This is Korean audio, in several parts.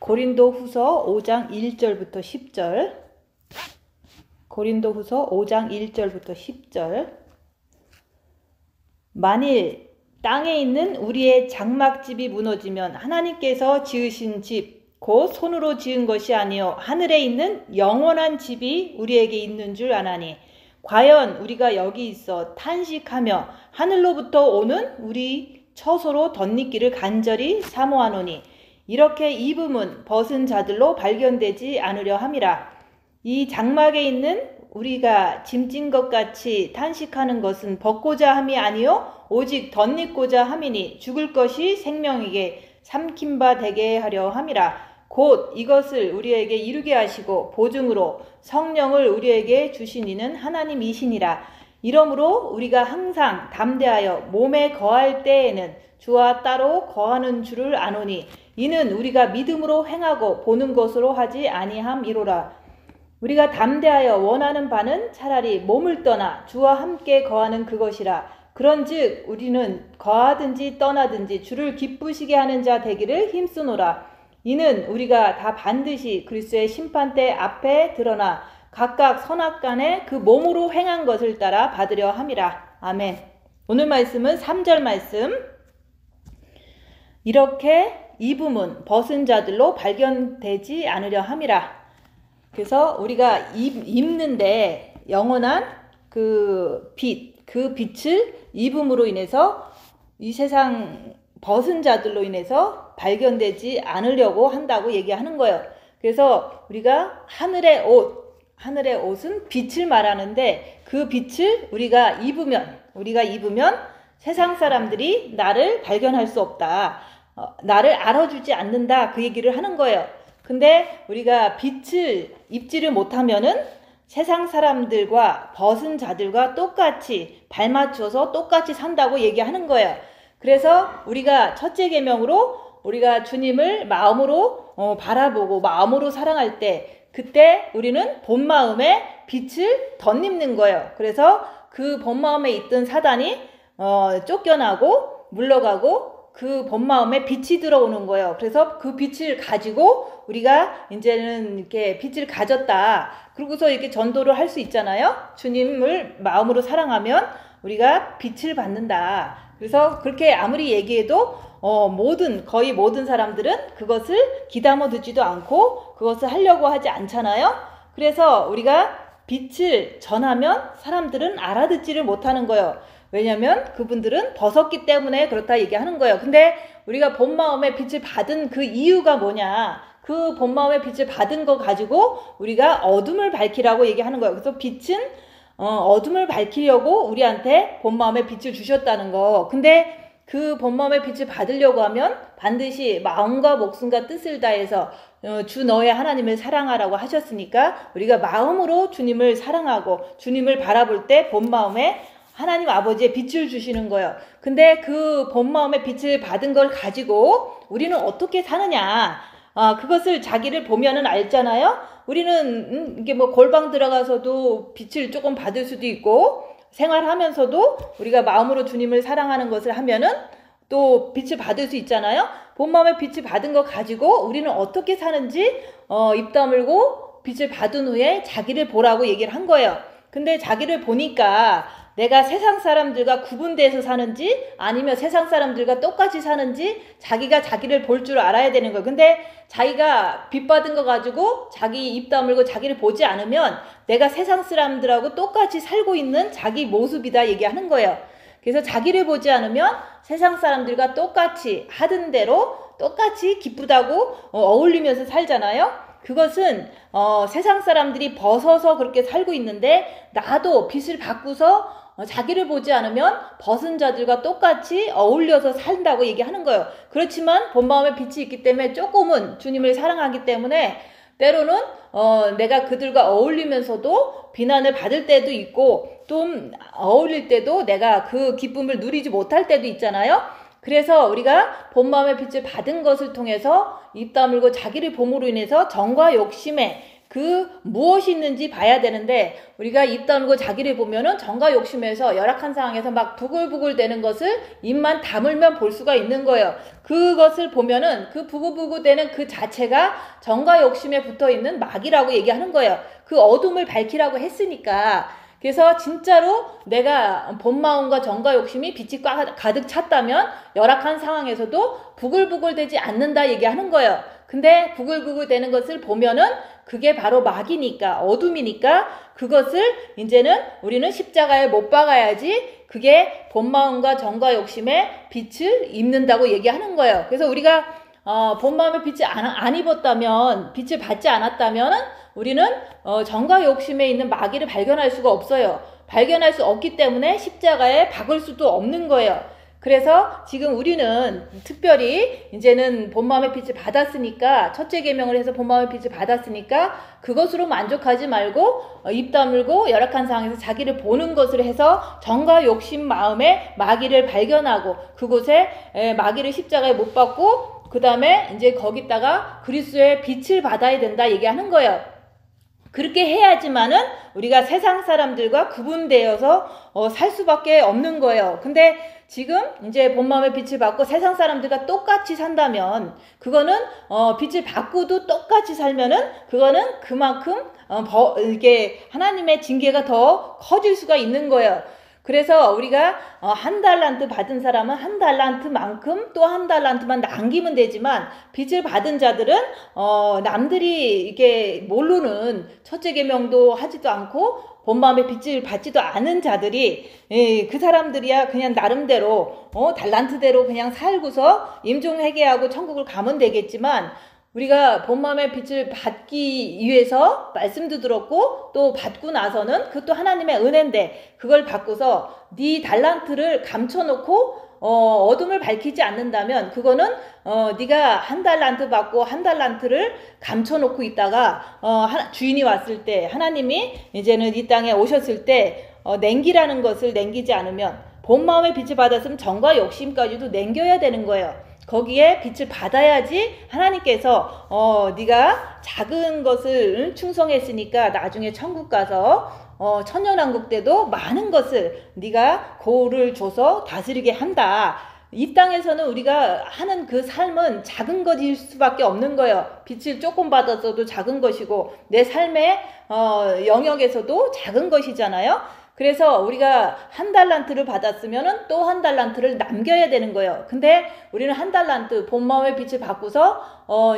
고린도후서 5장 1절부터 10절. 고린도후서 5장 1절부터 10절. 만일 땅에 있는 우리의 장막집이 무너지면 하나님께서 지으신 집 곧 손으로 지은 것이 아니요 하늘에 있는 영원한 집이 우리에게 있는 줄 아나니 과연 우리가 여기 있어 탄식하며 하늘로부터 오는 우리 처소로 덧입기를 간절히 사모하노니 이렇게 입음은 벗은 자들로 발견되지 않으려 함이라. 이 장막에 있는 우리가 짐진 것 같이 탄식하는 것은 벗고자 함이 아니요 오직 덧입고자 함이니 죽을 것이 생명에게 삼킨 바 되게 하려 함이라. 곧 이것을 우리에게 이루게 하시고 보증으로 성령을 우리에게 주신 이는 하나님이시니라. 이러므로 우리가 항상 담대하여 몸에 거할 때에는 주와 따로 거하는 줄을 아노니 이는 우리가 믿음으로 행하고 보는 것으로 하지 아니함이로라. 우리가 담대하여 원하는 바는 차라리 몸을 떠나 주와 함께 거하는 그것이라. 그런즉 우리는 거하든지 떠나든지 주를 기쁘시게 하는 자 되기를 힘쓰노라. 이는 우리가 다 반드시 그리스도의 심판대 앞에 드러나 각각 선악간에 그 몸으로 행한 것을 따라 받으려 함이라. 아멘. 오늘 말씀은 3절 말씀. 이렇게 입음은 벗은 자들로 발견되지 않으려 함이라. 그래서 우리가 입는데 영원한 그 빛을 입음으로 인해서 이 세상 벗은 자들로 인해서 발견되지 않으려고 한다고 얘기하는 거예요. 그래서 우리가 하늘의 옷은 빛을 말하는데 그 빛을 우리가 입으면 세상 사람들이 나를 발견할 수 없다. 나를 알아주지 않는다. 그 얘기를 하는 거예요. 근데 우리가 빛을 입지를 못하면은 세상 사람들과 벗은 자들과 똑같이 발맞춰서 똑같이 산다고 얘기하는 거예요. 그래서 우리가 첫째 계명으로 우리가 주님을 마음으로 바라보고 마음으로 사랑할 때 그때 우리는 본 마음에 빛을 덧입는 거예요. 그래서 그 본 마음에 있던 사단이 쫓겨나고 물러가고 그 본 마음에 빛이 들어오는 거예요. 그래서 그 빛을 가지고 우리가 이제는 이렇게 빛을 가졌다. 그러고서 이렇게 전도를 할 수 있잖아요. 주님을 마음으로 사랑하면 우리가 빛을 받는다. 그래서 그렇게 아무리 얘기해도 거의 모든 사람들은 그것을 귀담아 듣지도 않고 그것을 하려고 하지 않잖아요. 그래서 우리가 빛을 전하면 사람들은 알아듣지를 못하는 거예요. 왜냐하면 그분들은 벗었기 때문에 그렇다 얘기하는 거예요. 근데 우리가 본 마음에 빛을 받은 그 이유가 뭐냐? 그 본 마음에 빛을 받은 거 가지고 우리가 어둠을 밝히라고 얘기하는 거예요. 그래서 빛은 어둠을 밝히려고 우리한테 본 마음의 빛을 주셨다는 거. 근데 그 본 마음의 빛을 받으려고 하면 반드시 마음과 목숨과 뜻을 다해서 주 너의 하나님을 사랑하라고 하셨으니까 우리가 마음으로 주님을 사랑하고 주님을 바라볼 때 본 마음에 하나님 아버지의 빛을 주시는 거예요. 근데 그 본 마음의 빛을 받은 걸 가지고 우리는 어떻게 사느냐? 그것을 자기를 보면은 알잖아요. 우리는 이게 뭐 골방 들어가서도 빛을 조금 받을 수도 있고 생활하면서도 우리가 마음으로 주님을 사랑하는 것을 하면은 또 빛을 받을 수 있잖아요. 본 마음의 빛을 받은 거 가지고 우리는 어떻게 사는지 입 다물고 빛을 받은 후에 자기를 보라고 얘기를 한 거예요. 근데 자기를 보니까 내가 세상 사람들과 구분돼서 사는지 아니면 세상 사람들과 똑같이 사는지 자기가 자기를 볼 줄 알아야 되는 거예요. 근데 자기가 빛 받은 거 가지고 자기 입 다물고 자기를 보지 않으면 내가 세상 사람들하고 똑같이 살고 있는 자기 모습이다 얘기하는 거예요. 그래서 자기를 보지 않으면 세상 사람들과 똑같이 하던 대로 똑같이 기쁘다고 어울리면서 살잖아요. 그것은 세상 사람들이 벗어서 그렇게 살고 있는데 나도 빛을 받고서 자기를 보지 않으면 벗은 자들과 똑같이 어울려서 산다고 얘기하는 거예요. 그렇지만 본 마음에 빛이 있기 때문에 조금은 주님을 사랑하기 때문에 때로는 내가 그들과 어울리면서도 비난을 받을 때도 있고 좀 어울릴 때도 내가 그 기쁨을 누리지 못할 때도 있잖아요. 그래서 우리가 본 마음의 빛을 받은 것을 통해서 입 다물고 자기를 봄으로 인해서 정과 욕심에 그 무엇이 있는지 봐야 되는데 우리가 입 다물고 자기를 보면은 정과 욕심에서 열악한 상황에서 막 부글부글 되는 것을 입만 다물면 볼 수가 있는 거예요. 그것을 보면은 그 부글부글 되는 그 자체가 정과 욕심에 붙어 있는 마귀라고 얘기하는 거예요. 그 어둠을 밝히라고 했으니까. 그래서 진짜로 내가 본 마음과 정과 욕심이 빛이 가득 찼다면 열악한 상황에서도 부글부글 되지 않는다 얘기하는 거예요. 근데 부글부글 되는 것을 보면은 그게 바로 마귀니까, 어둠이니까 그것을 이제는 우리는 십자가에 못 박아야지 그게 본 마음과 정과 욕심의 빛을 입는다고 얘기하는 거예요. 그래서 우리가 본 마음의 빛을 안 입었다면, 빛을 받지 않았다면 우리는 정과 욕심에 있는 마귀를 발견할 수가 없어요. 발견할 수 없기 때문에 십자가에 박을 수도 없는 거예요. 그래서 지금 우리는 특별히 이제는 본 마음의 빛을 받았으니까, 첫째 계명을 해서 본 마음의 빛을 받았으니까 그것으로 만족하지 말고 입 다물고 열악한 상황에서 자기를 보는 것을 해서 정과 욕심 마음의 마귀를 발견하고 그곳에 마귀를 십자가에 못 박고 그 다음에 이제 거기다가 그리스도의 빛을 받아야 된다 얘기하는 거예요. 그렇게 해야지만은 우리가 세상 사람들과 구분되어서 살 수밖에 없는 거예요. 근데 지금 이제 본 마음의 빛을 받고 세상 사람들과 똑같이 산다면 그거는 빛을 받고도 똑같이 살면은 그거는 그만큼 이게 하나님의 징계가 더 커질 수가 있는 거예요. 그래서 우리가 한 달란트 받은 사람은 한 달란트만큼 또 한 달란트만 남기면 되지만 빚을 받은 자들은 남들이 이게 모르는 첫째 계명도 하지도 않고 본 마음의 빚을 받지도 않은 자들이 그 사람들이야 그냥 나름대로 달란트대로 그냥 살고서 임종회개하고 천국을 가면 되겠지만 우리가 본 마음의 빛을 받기 위해서 말씀도 들었고 또 받고 나서는 그것도 하나님의 은혜인데 그걸 받고서 네 달란트를 감춰놓고 어둠을 밝히지 않는다면 그거는 네가 한 달란트 받고 한 달란트를 감춰놓고 있다가 주인이 왔을 때 하나님이 이제는 이 땅에 오셨을 때 냉기라는 것을 냉기지 않으면 본 마음의 빛을 받았으면 정과 욕심까지도 냉겨야 되는 거예요. 거기에 빛을 받아야지 하나님께서 네가 작은 것을 충성했으니까 나중에 천국 가서 천년왕국 때도 많은 것을 네가 고를 줘서 다스리게 한다. 이 땅에서는 우리가 하는 그 삶은 작은 것일 수밖에 없는 거예요. 빛을 조금 받았어도 작은 것이고 내 삶의 영역에서도 작은 것이잖아요. 그래서 우리가 한 달란트를 받았으면 또 한 달란트를 남겨야 되는 거예요. 근데 우리는 한 달란트 본 마음의 빛을 받고서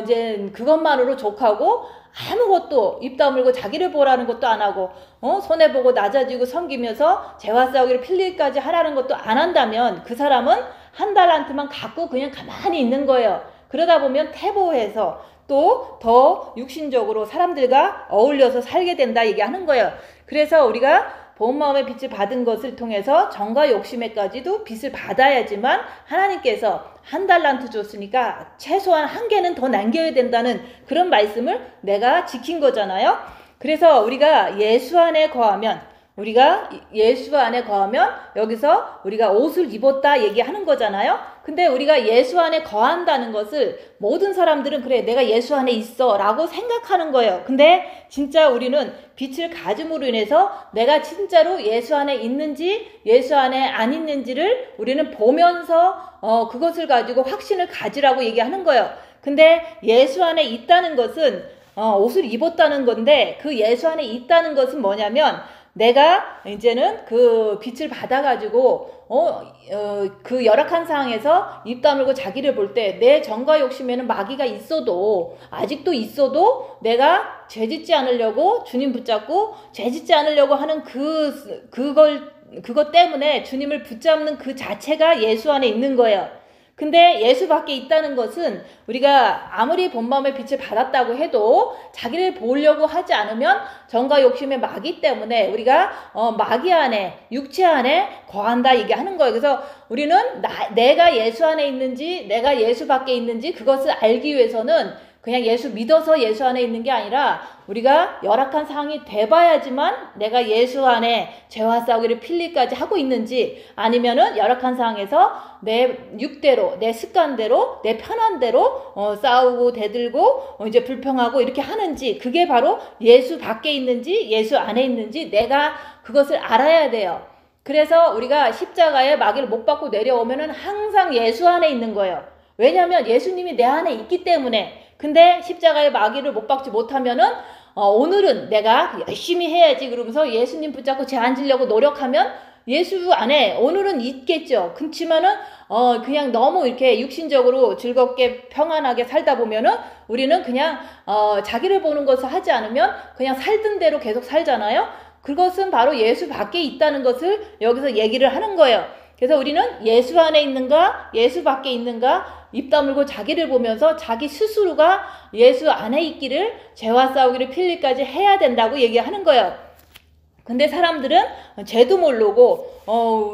이제 그것만으로 족하고 아무것도 입 다물고 자기를 보라는 것도 안 하고 손해보고 낮아지고 섬기면서 죄와 싸우기를 필리까지 하라는 것도 안 한다면 그 사람은 한 달란트만 갖고 그냥 가만히 있는 거예요. 그러다 보면 태보해서 또 더 육신적으로 사람들과 어울려서 살게 된다 얘기하는 거예요. 그래서 우리가 본 마음의 빛을 받은 것을 통해서 정과 욕심에까지도 빛을 받아야지만 하나님께서 한 달란트 줬으니까 최소한 한 개는 더 남겨야 된다는 그런 말씀을 내가 지킨 거잖아요. 그래서 우리가 예수 안에 거하면 여기서 우리가 옷을 입었다 얘기하는 거잖아요. 근데 우리가 예수 안에 거한다는 것을 모든 사람들은 그래 내가 예수 안에 있어 라고 생각하는 거예요. 근데 진짜 우리는 빛을 가짐으로 인해서 내가 진짜로 예수 안에 있는지 예수 안에 안 있는지를 우리는 보면서 그것을 가지고 확신을 가지라고 얘기하는 거예요. 근데 예수 안에 있다는 것은 옷을 입었다는 건데 그 예수 안에 있다는 것은 뭐냐면 내가 이제는 그 빛을 받아가지고 그 열악한 상황에서 입 다물고 자기를 볼 때 내 정과 욕심에는 마귀가 있어도 아직도 있어도 내가 죄짓지 않으려고 주님 붙잡고 죄짓지 않으려고 하는 그것 때문에 주님을 붙잡는 그 자체가 예수 안에 있는 거예요. 근데 예수 밖에 있다는 것은 우리가 아무리 본 마음의 빛을 받았다고 해도 자기를 보려고 하지 않으면 정과 욕심의 마귀 때문에 우리가 마귀 안에 육체 안에 거한다 얘기하는 거예요. 그래서 우리는 내가 예수 안에 있는지 내가 예수 밖에 있는지 그것을 알기 위해서는 그냥 예수 믿어서 예수 안에 있는 게 아니라 우리가 열악한 상황이 돼봐야지만 내가 예수 안에 죄와 싸우기를 필리까지 하고 있는지, 아니면은 열악한 상황에서 내 육대로, 내 습관대로, 내 편한 대로 싸우고 대들고 이제 불평하고 이렇게 하는지, 그게 바로 예수 밖에 있는지 예수 안에 있는지 내가 그것을 알아야 돼요. 그래서 우리가 십자가에 마귀를 못 받고 내려오면은 항상 예수 안에 있는 거예요. 왜냐하면 예수님이 내 안에 있기 때문에. 근데 십자가에 마귀를 못 박지 못하면은 오늘은 내가 열심히 해야지 그러면서 예수님 붙잡고 죄 안 지려고 노력하면 예수 안에 오늘은 있겠죠. 그렇지만은 그냥 너무 이렇게 육신적으로 즐겁게 평안하게 살다 보면은 우리는 그냥 자기를 보는 것을 하지 않으면 그냥 살던 대로 계속 살잖아요. 그것은 바로 예수 밖에 있다는 것을 여기서 얘기를 하는 거예요. 그래서 우리는 예수 안에 있는가 예수 밖에 있는가 입 다물고 자기를 보면서 자기 스스로가 예수 안에 있기를, 죄와 싸우기를 필리까지 해야 된다고 얘기하는 거예요. 근데 사람들은 죄도 모르고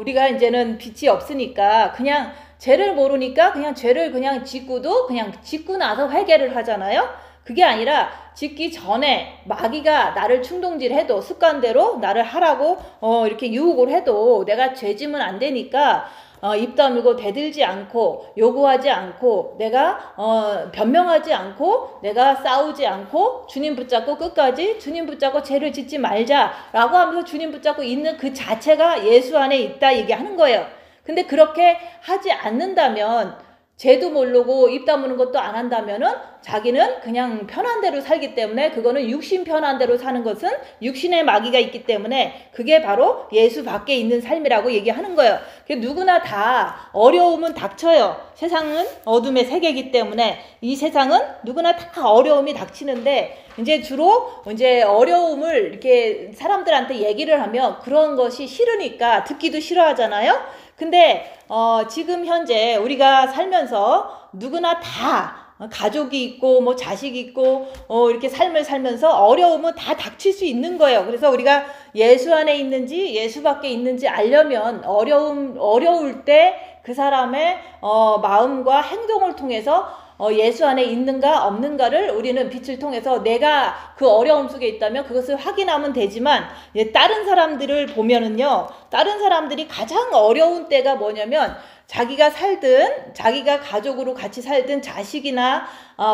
우리가 이제는 빛이 없으니까 그냥 죄를 모르니까 그냥 죄를 그냥 짓고도 그냥 짓고 나서 회개를 하잖아요. 그게 아니라 짓기 전에 마귀가 나를 충동질해도 습관대로 나를 하라고 이렇게 유혹을 해도 내가 죄지면 안 되니까 입 다물고 대들지 않고 요구하지 않고 내가 변명하지 않고 내가 싸우지 않고 주님 붙잡고 끝까지 주님 붙잡고 죄를 짓지 말자라고 하면서 주님 붙잡고 있는 그 자체가 예수 안에 있다 얘기하는 거예요. 근데 그렇게 하지 않는다면, 죄도 모르고 입 다무는 것도 안 한다면은 자기는 그냥 편한 대로 살기 때문에, 그거는 육신 편한 대로 사는 것은 육신의 마귀가 있기 때문에 그게 바로 예수 밖에 있는 삶이라고 얘기하는 거예요. 누구나 다 어려움은 닥쳐요. 세상은 어둠의 세계이기 때문에 이 세상은 누구나 다 어려움이 닥치는데, 이제 주로 이제 어려움을 이렇게 사람들한테 얘기를 하면 그런 것이 싫으니까 듣기도 싫어하잖아요. 근데 지금 현재 우리가 살면서 누구나 다 가족이 있고 뭐 자식이 있고 이렇게 삶을 살면서 어려움은 다 닥칠 수 있는 거예요. 그래서 우리가 예수 안에 있는지 예수 밖에 있는지 알려면 어려울 때 그 사람의 마음과 행동을 통해서 예수 안에 있는가 없는가를 우리는 빛을 통해서 내가 그 어려움 속에 있다면 그것을 확인하면 되지만, 다른 사람들을 보면은요, 다른 사람들이 가장 어려운 때가 뭐냐면 자기가 살든 자기가 가족으로 같이 살든 자식이나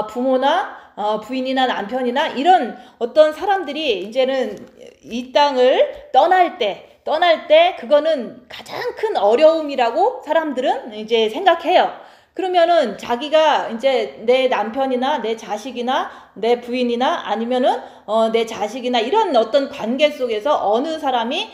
부모나 부인이나 남편이나 이런 어떤 사람들이 이제는 이 땅을 떠날 때 그거는 가장 큰 어려움이라고 사람들은 이제 생각해요. 그러면은 자기가 이제 내 남편이나 내 자식이나 내 부인이나 아니면은 내 자식이나 이런 어떤 관계 속에서 어느 사람이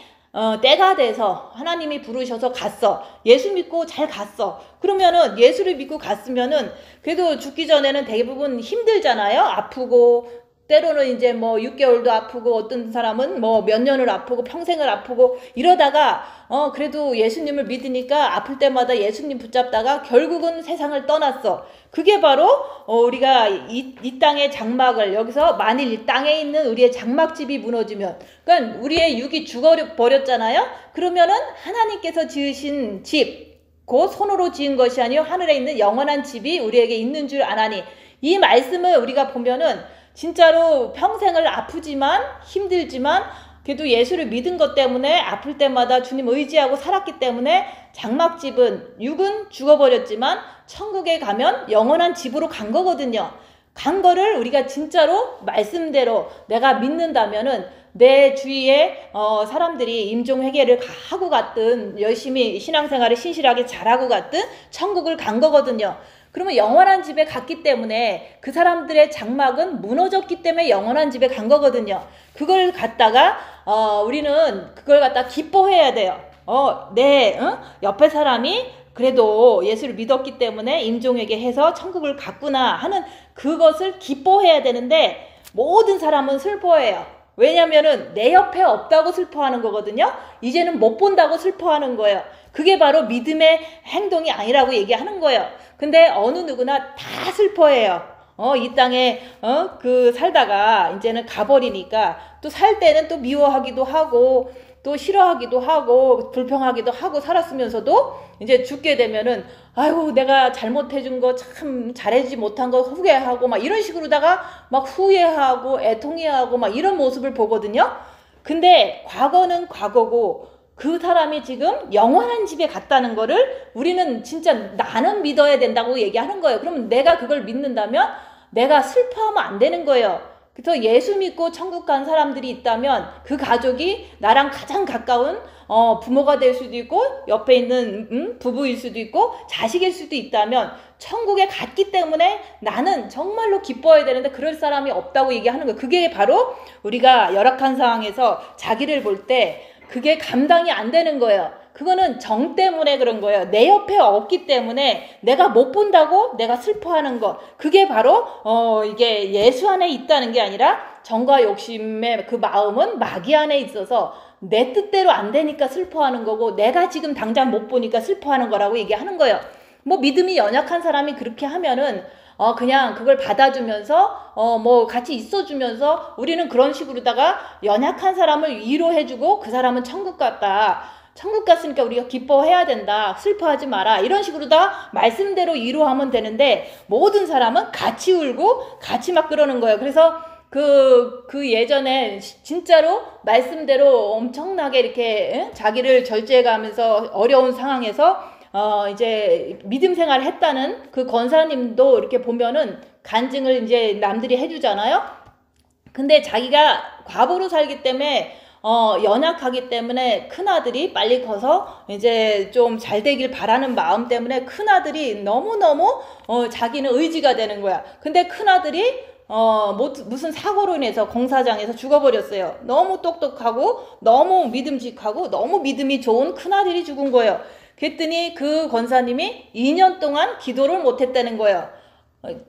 때가 돼서 하나님이 부르셔서 갔어. 예수 믿고 잘 갔어. 그러면은 예수를 믿고 갔으면은 그래도 죽기 전에는 대부분 힘들잖아요. 아프고 때로는 이제 뭐 6개월도 아프고 어떤 사람은 뭐 몇 년을 아프고 평생을 아프고 이러다가 그래도 예수님을 믿으니까 아플 때마다 예수님 붙잡다가 결국은 세상을 떠났어. 그게 바로 우리가 이 땅의 장막을, 여기서 만일 이 땅에 있는 우리의 장막집이 무너지면, 그러니까 우리의 육이 죽어버렸잖아요. 그러면은 하나님께서 지으신 집, 곧 손으로 지은 것이 아니요 하늘에 있는 영원한 집이 우리에게 있는 줄 아나니, 이 말씀을 우리가 보면은 진짜로 평생을 아프지만 힘들지만 그래도 예수를 믿은 것 때문에 아플 때마다 주님 의지하고 살았기 때문에 장막집은, 육은 죽어버렸지만 천국에 가면 영원한 집으로 간 거거든요. 간 거를 우리가 진짜로 말씀대로 내가 믿는다면은 내 주위에 사람들이 임종회개를 하고 갔든 열심히 신앙생활을 신실하게 잘하고 갔든 천국을 간 거거든요. 그러면 영원한 집에 갔기 때문에 그 사람들의 장막은 무너졌기 때문에 영원한 집에 간 거거든요. 그걸 갖다가 우리는 그걸 갖다 기뻐해야 돼요. 내 옆에 사람이 그래도 예수를 믿었기 때문에 임종에게 해서 천국을 갔구나 하는 그것을 기뻐해야 되는데, 모든 사람은 슬퍼해요. 왜냐면은 내 옆에 없다고 슬퍼하는 거거든요. 이제는 못 본다고 슬퍼하는 거예요. 그게 바로 믿음의 행동이 아니라고 얘기하는 거예요. 근데 어느 누구나 다 슬퍼해요. 이 땅에 살다가 이제는 가버리니까 또 살 때는 또 미워하기도 하고 또 싫어하기도 하고 불평하기도 하고 살았으면서도 이제 죽게 되면은 아이고 내가 잘못해준 거 참 잘해주지 못한 거 후회하고 막 이런 식으로다가 막 후회하고 애통해하고 막 이런 모습을 보거든요. 근데 과거는 과거고 그 사람이 지금 영원한 집에 갔다는 거를 우리는 진짜 나는 믿어야 된다고 얘기하는 거예요. 그럼 내가 그걸 믿는다면 내가 슬퍼하면 안 되는 거예요. 그래서 예수 믿고 천국 간 사람들이 있다면 그 가족이 나랑 가장 가까운 부모가 될 수도 있고 옆에 있는 부부일 수도 있고 자식일 수도 있다면 천국에 갔기 때문에 나는 정말로 기뻐해야 되는데 그럴 사람이 없다고 얘기하는 거예요. 그게 바로 우리가 열악한 상황에서 자기를 볼 때 그게 감당이 안 되는 거예요. 그거는 정 때문에 그런 거예요. 내 옆에 없기 때문에 내가 못 본다고 내가 슬퍼하는 거. 그게 바로 이게 예수 안에 있다는 게 아니라 정과 욕심의 그 마음은 마귀 안에 있어서 내 뜻대로 안 되니까 슬퍼하는 거고 내가 지금 당장 못 보니까 슬퍼하는 거라고 얘기하는 거예요. 뭐 믿음이 연약한 사람이 그렇게 하면은 그냥 그걸 받아주면서 뭐 같이 있어주면서 우리는 그런 식으로다가 연약한 사람을 위로해주고 그 사람은 천국 갔다. 천국 갔으니까 우리가 기뻐해야 된다. 슬퍼하지 마라. 이런 식으로 다 말씀대로 위로하면 되는데 모든 사람은 같이 울고 같이 막 그러는 거예요. 그래서 그 예전에 진짜로 말씀대로 엄청나게 이렇게 자기를 절제해 가면서 어려운 상황에서 이제 믿음 생활을 했다는 그 권사님도 이렇게 보면은 간증을 이제 남들이 해주잖아요. 근데 자기가 과부로 살기 때문에 연약하기 때문에 큰아들이 빨리 커서 이제 좀 잘 되길 바라는 마음 때문에 큰아들이 너무너무 자기는 의지가 되는 거야. 근데 큰아들이 무슨 사고로 인해서 공사장에서 죽어버렸어요. 너무 똑똑하고 너무 믿음직하고 너무 믿음이 좋은 큰아들이 죽은 거예요. 그랬더니 그 권사님이 2년 동안 기도를 못했다는 거예요.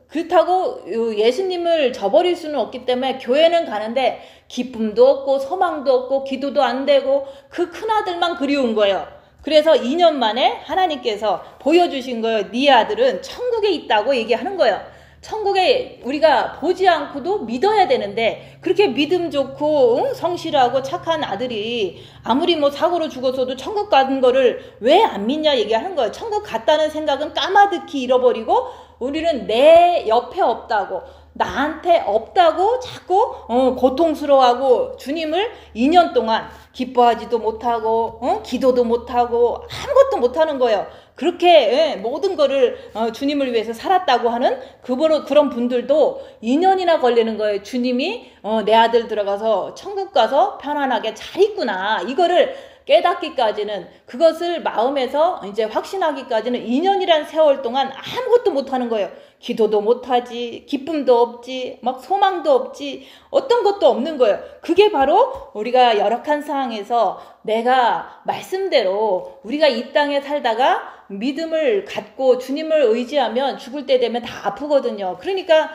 그렇다고 예수님을 저버릴 수는 없기 때문에 교회는 가는데 기쁨도 없고 소망도 없고 기도도 안 되고 그 큰아들만 그리운 거예요. 그래서 2년 만에 하나님께서 보여주신 거예요. 네 아들은 천국에 있다고 얘기하는 거예요. 천국에 우리가 보지 않고도 믿어야 되는데 그렇게 믿음 좋고 성실하고 착한 아들이 아무리 뭐 사고로 죽었어도 천국 가는 거를 왜 안 믿냐 얘기하는 거예요. 천국 갔다는 생각은 까마득히 잃어버리고 우리는 내 옆에 없다고 나한테 없다고 자꾸 고통스러워하고 주님을 2년 동안 기뻐하지도 못하고 기도도 못하고 아무것도 못하는 거예요. 그렇게 모든 거를 주님을 위해서 살았다고 하는 그런 분들도 2년이나 걸리는 거예요. 주님이 내 아들 들어가서 천국 가서 편안하게 잘 있구나 이거를 깨닫기까지는 그것을 마음에서 이제 확신하기까지는 2년이란 세월 동안 아무것도 못하는 거예요. 기도도 못하지 기쁨도 없지 막 소망도 없지 어떤 것도 없는 거예요. 그게 바로 우리가 열악한 상황에서 내가 말씀대로 우리가 이 땅에 살다가 믿음을 갖고 주님을 의지하면 죽을 때 되면 다 아프거든요. 그러니까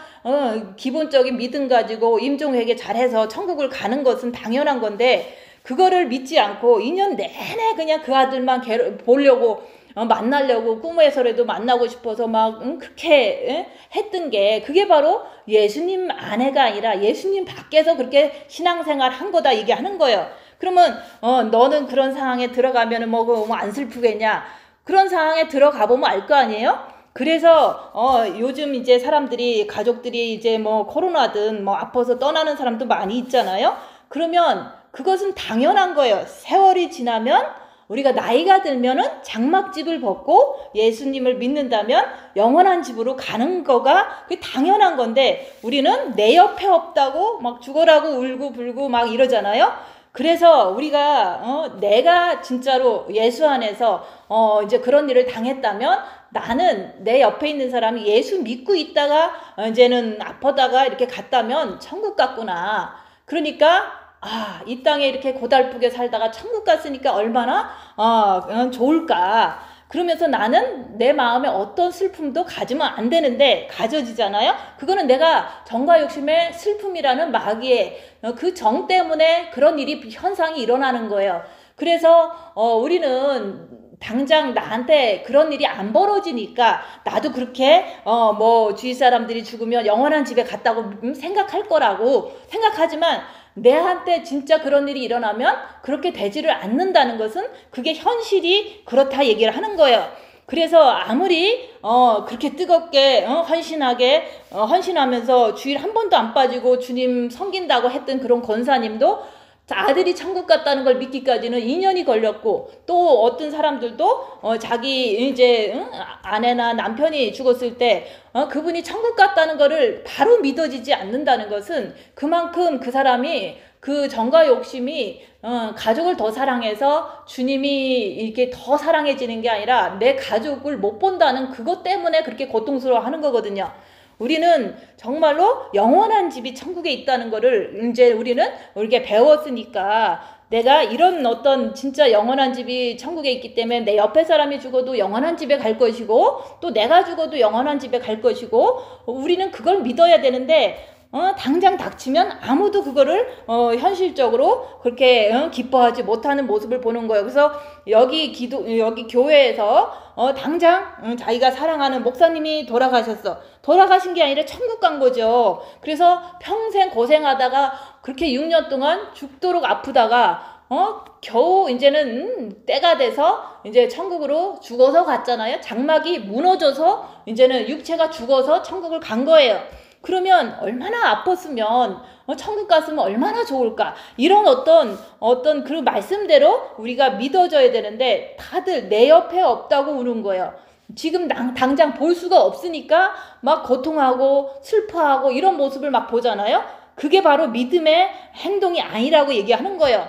기본적인 믿음 가지고 임종회개 잘해서 천국을 가는 것은 당연한 건데 그거를 믿지 않고 2년 내내 그냥 그 아들만 보려고 만나려고 꿈에서라도 만나고 싶어서 막 그렇게 했던 게 그게 바로 예수님 안에가 아니라 예수님 밖에서 그렇게 신앙생활 한 거다 얘기하는 거예요. 그러면 너는 그런 상황에 들어가면은 뭐 안 슬프겠냐? 그런 상황에 들어가 보면 알 거 아니에요? 그래서 요즘 이제 사람들이 가족들이 이제 뭐 코로나든 뭐 아파서 떠나는 사람도 많이 있잖아요. 그러면 그것은 당연한 거예요. 세월이 지나면 우리가 나이가 들면은 장막집을 벗고 예수님을 믿는다면 영원한 집으로 가는 거가 그게 당연한 건데 우리는 내 옆에 없다고 막 죽어라고 울고 불고 막 이러잖아요. 그래서 우리가 내가 진짜로 예수 안에서 이제 그런 일을 당했다면 나는 내 옆에 있는 사람이 예수 믿고 있다가 이제는 아프다가 이렇게 갔다면 천국 갔구나. 그러니까 이 땅에 이렇게 고달프게 살다가 천국 갔으니까 얼마나 좋을까. 그러면서 나는 내 마음에 어떤 슬픔도 가지면 안 되는데 가져지잖아요. 그거는 내가 정과 욕심의 슬픔이라는 마귀의 그 정 때문에 그런 일이 현상이 일어나는 거예요. 그래서 우리는 당장 나한테 그런 일이 안 벌어지니까 나도 그렇게 뭐 주위 사람들이 죽으면 영원한 집에 갔다고 생각할 거라고 생각하지만 내한테 진짜 그런 일이 일어나면 그렇게 되지를 않는다는 것은 그게 현실이 그렇다 얘기를 하는 거예요. 그래서 아무리 그렇게 뜨겁게 헌신하게 헌신하면서 주일 한 번도 안 빠지고 주님 섬긴다고 했던 그런 권사님도 아들이 천국 갔다는 걸 믿기까지는 2년이 걸렸고, 또 어떤 사람들도 자기 이제 아내나 남편이 죽었을 때 그분이 천국 갔다는 거를 바로 믿어지지 않는다는 것은 그만큼 그 사람이 그 정과 욕심이 가족을 더 사랑해서 주님이 이렇게 더 사랑해지는 게 아니라 내 가족을 못 본다는 그것 때문에 그렇게 고통스러워하는 거거든요. 우리는 정말로 영원한 집이 천국에 있다는 거를 이제 우리는 이렇게 배웠으니까, 내가 이런 어떤 진짜 영원한 집이 천국에 있기 때문에 내 옆에 사람이 죽어도 영원한 집에 갈 것이고 또 내가 죽어도 영원한 집에 갈 것이고, 우리는 그걸 믿어야 되는데 당장 닥치면 아무도 그거를 현실적으로 그렇게 기뻐하지 못하는 모습을 보는 거예요. 그래서 여기 교회에서 당장 자기가 사랑하는 목사님이 돌아가신 게 아니라 천국 간 거죠. 그래서 평생 고생하다가 그렇게 6년 동안 죽도록 아프다가 겨우 이제는 때가 돼서 이제 천국으로 죽어서 갔잖아요. 장막이 무너져서 이제는 육체가 죽어서 천국을 간 거예요. 그러면 얼마나 아팠으면 천국 갔으면 얼마나 좋을까. 이런 어떤 그 말씀대로 우리가 믿어져야 되는데 다들 내 옆에 없다고 우는 거예요. 지금 당장 볼 수가 없으니까 막 고통하고 슬퍼하고 이런 모습을 막 보잖아요. 그게 바로 믿음의 행동이 아니라고 얘기하는 거예요.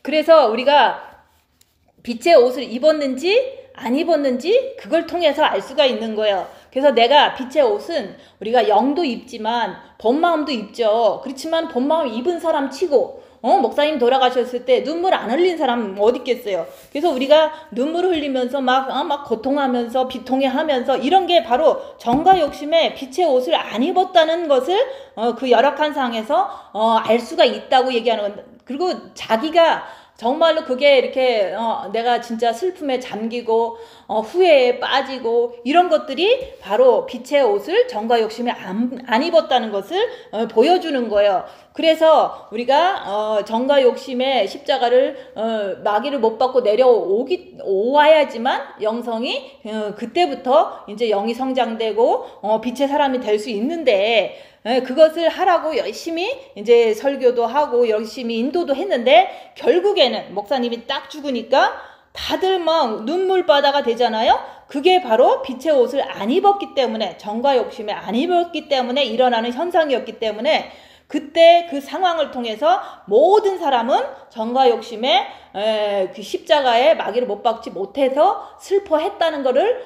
그래서 우리가 빛의 옷을 입었는지 안 입었는지 그걸 통해서 알 수가 있는 거예요. 그래서 내가 빛의 옷은 우리가 영도 입지만 본마음도 입죠. 그렇지만 본마음 입은 사람 치고 목사님 돌아가셨을 때 눈물 안 흘린 사람 어디 있겠어요. 그래서 우리가 눈물 흘리면서 막 고통하면서 비통해하면서 이런 게 바로 정과 욕심에 빛의 옷을 안 입었다는 것을 그 열악한 상황에서 알 수가 있다고 얘기하는 건데, 그리고 자기가 정말로 그게 이렇게 내가 진짜 슬픔에 잠기고 후회에 빠지고 이런 것들이 바로 빛의 옷을 정과 욕심에 안 입었다는 것을 보여주는 거예요. 그래서 우리가 정과 욕심의 십자가를 마귀를 못 받고 내려오아야지만 영성이 그때부터 이제 영이 성장되고 빛의 사람이 될 수 있는데, 그것을 하라고 열심히 이제 설교도 하고 열심히 인도도 했는데 결국에는 목사님이 딱 죽으니까 다들 막 눈물바다가 되잖아요. 그게 바로 빛의 옷을 안 입었기 때문에, 정과 욕심에 안 입었기 때문에 일어나는 현상이었기 때문에, 그때 그 상황을 통해서 모든 사람은 정과 욕심에 그 십자가에 마귀를 못 박지 못해서 슬퍼했다는 것을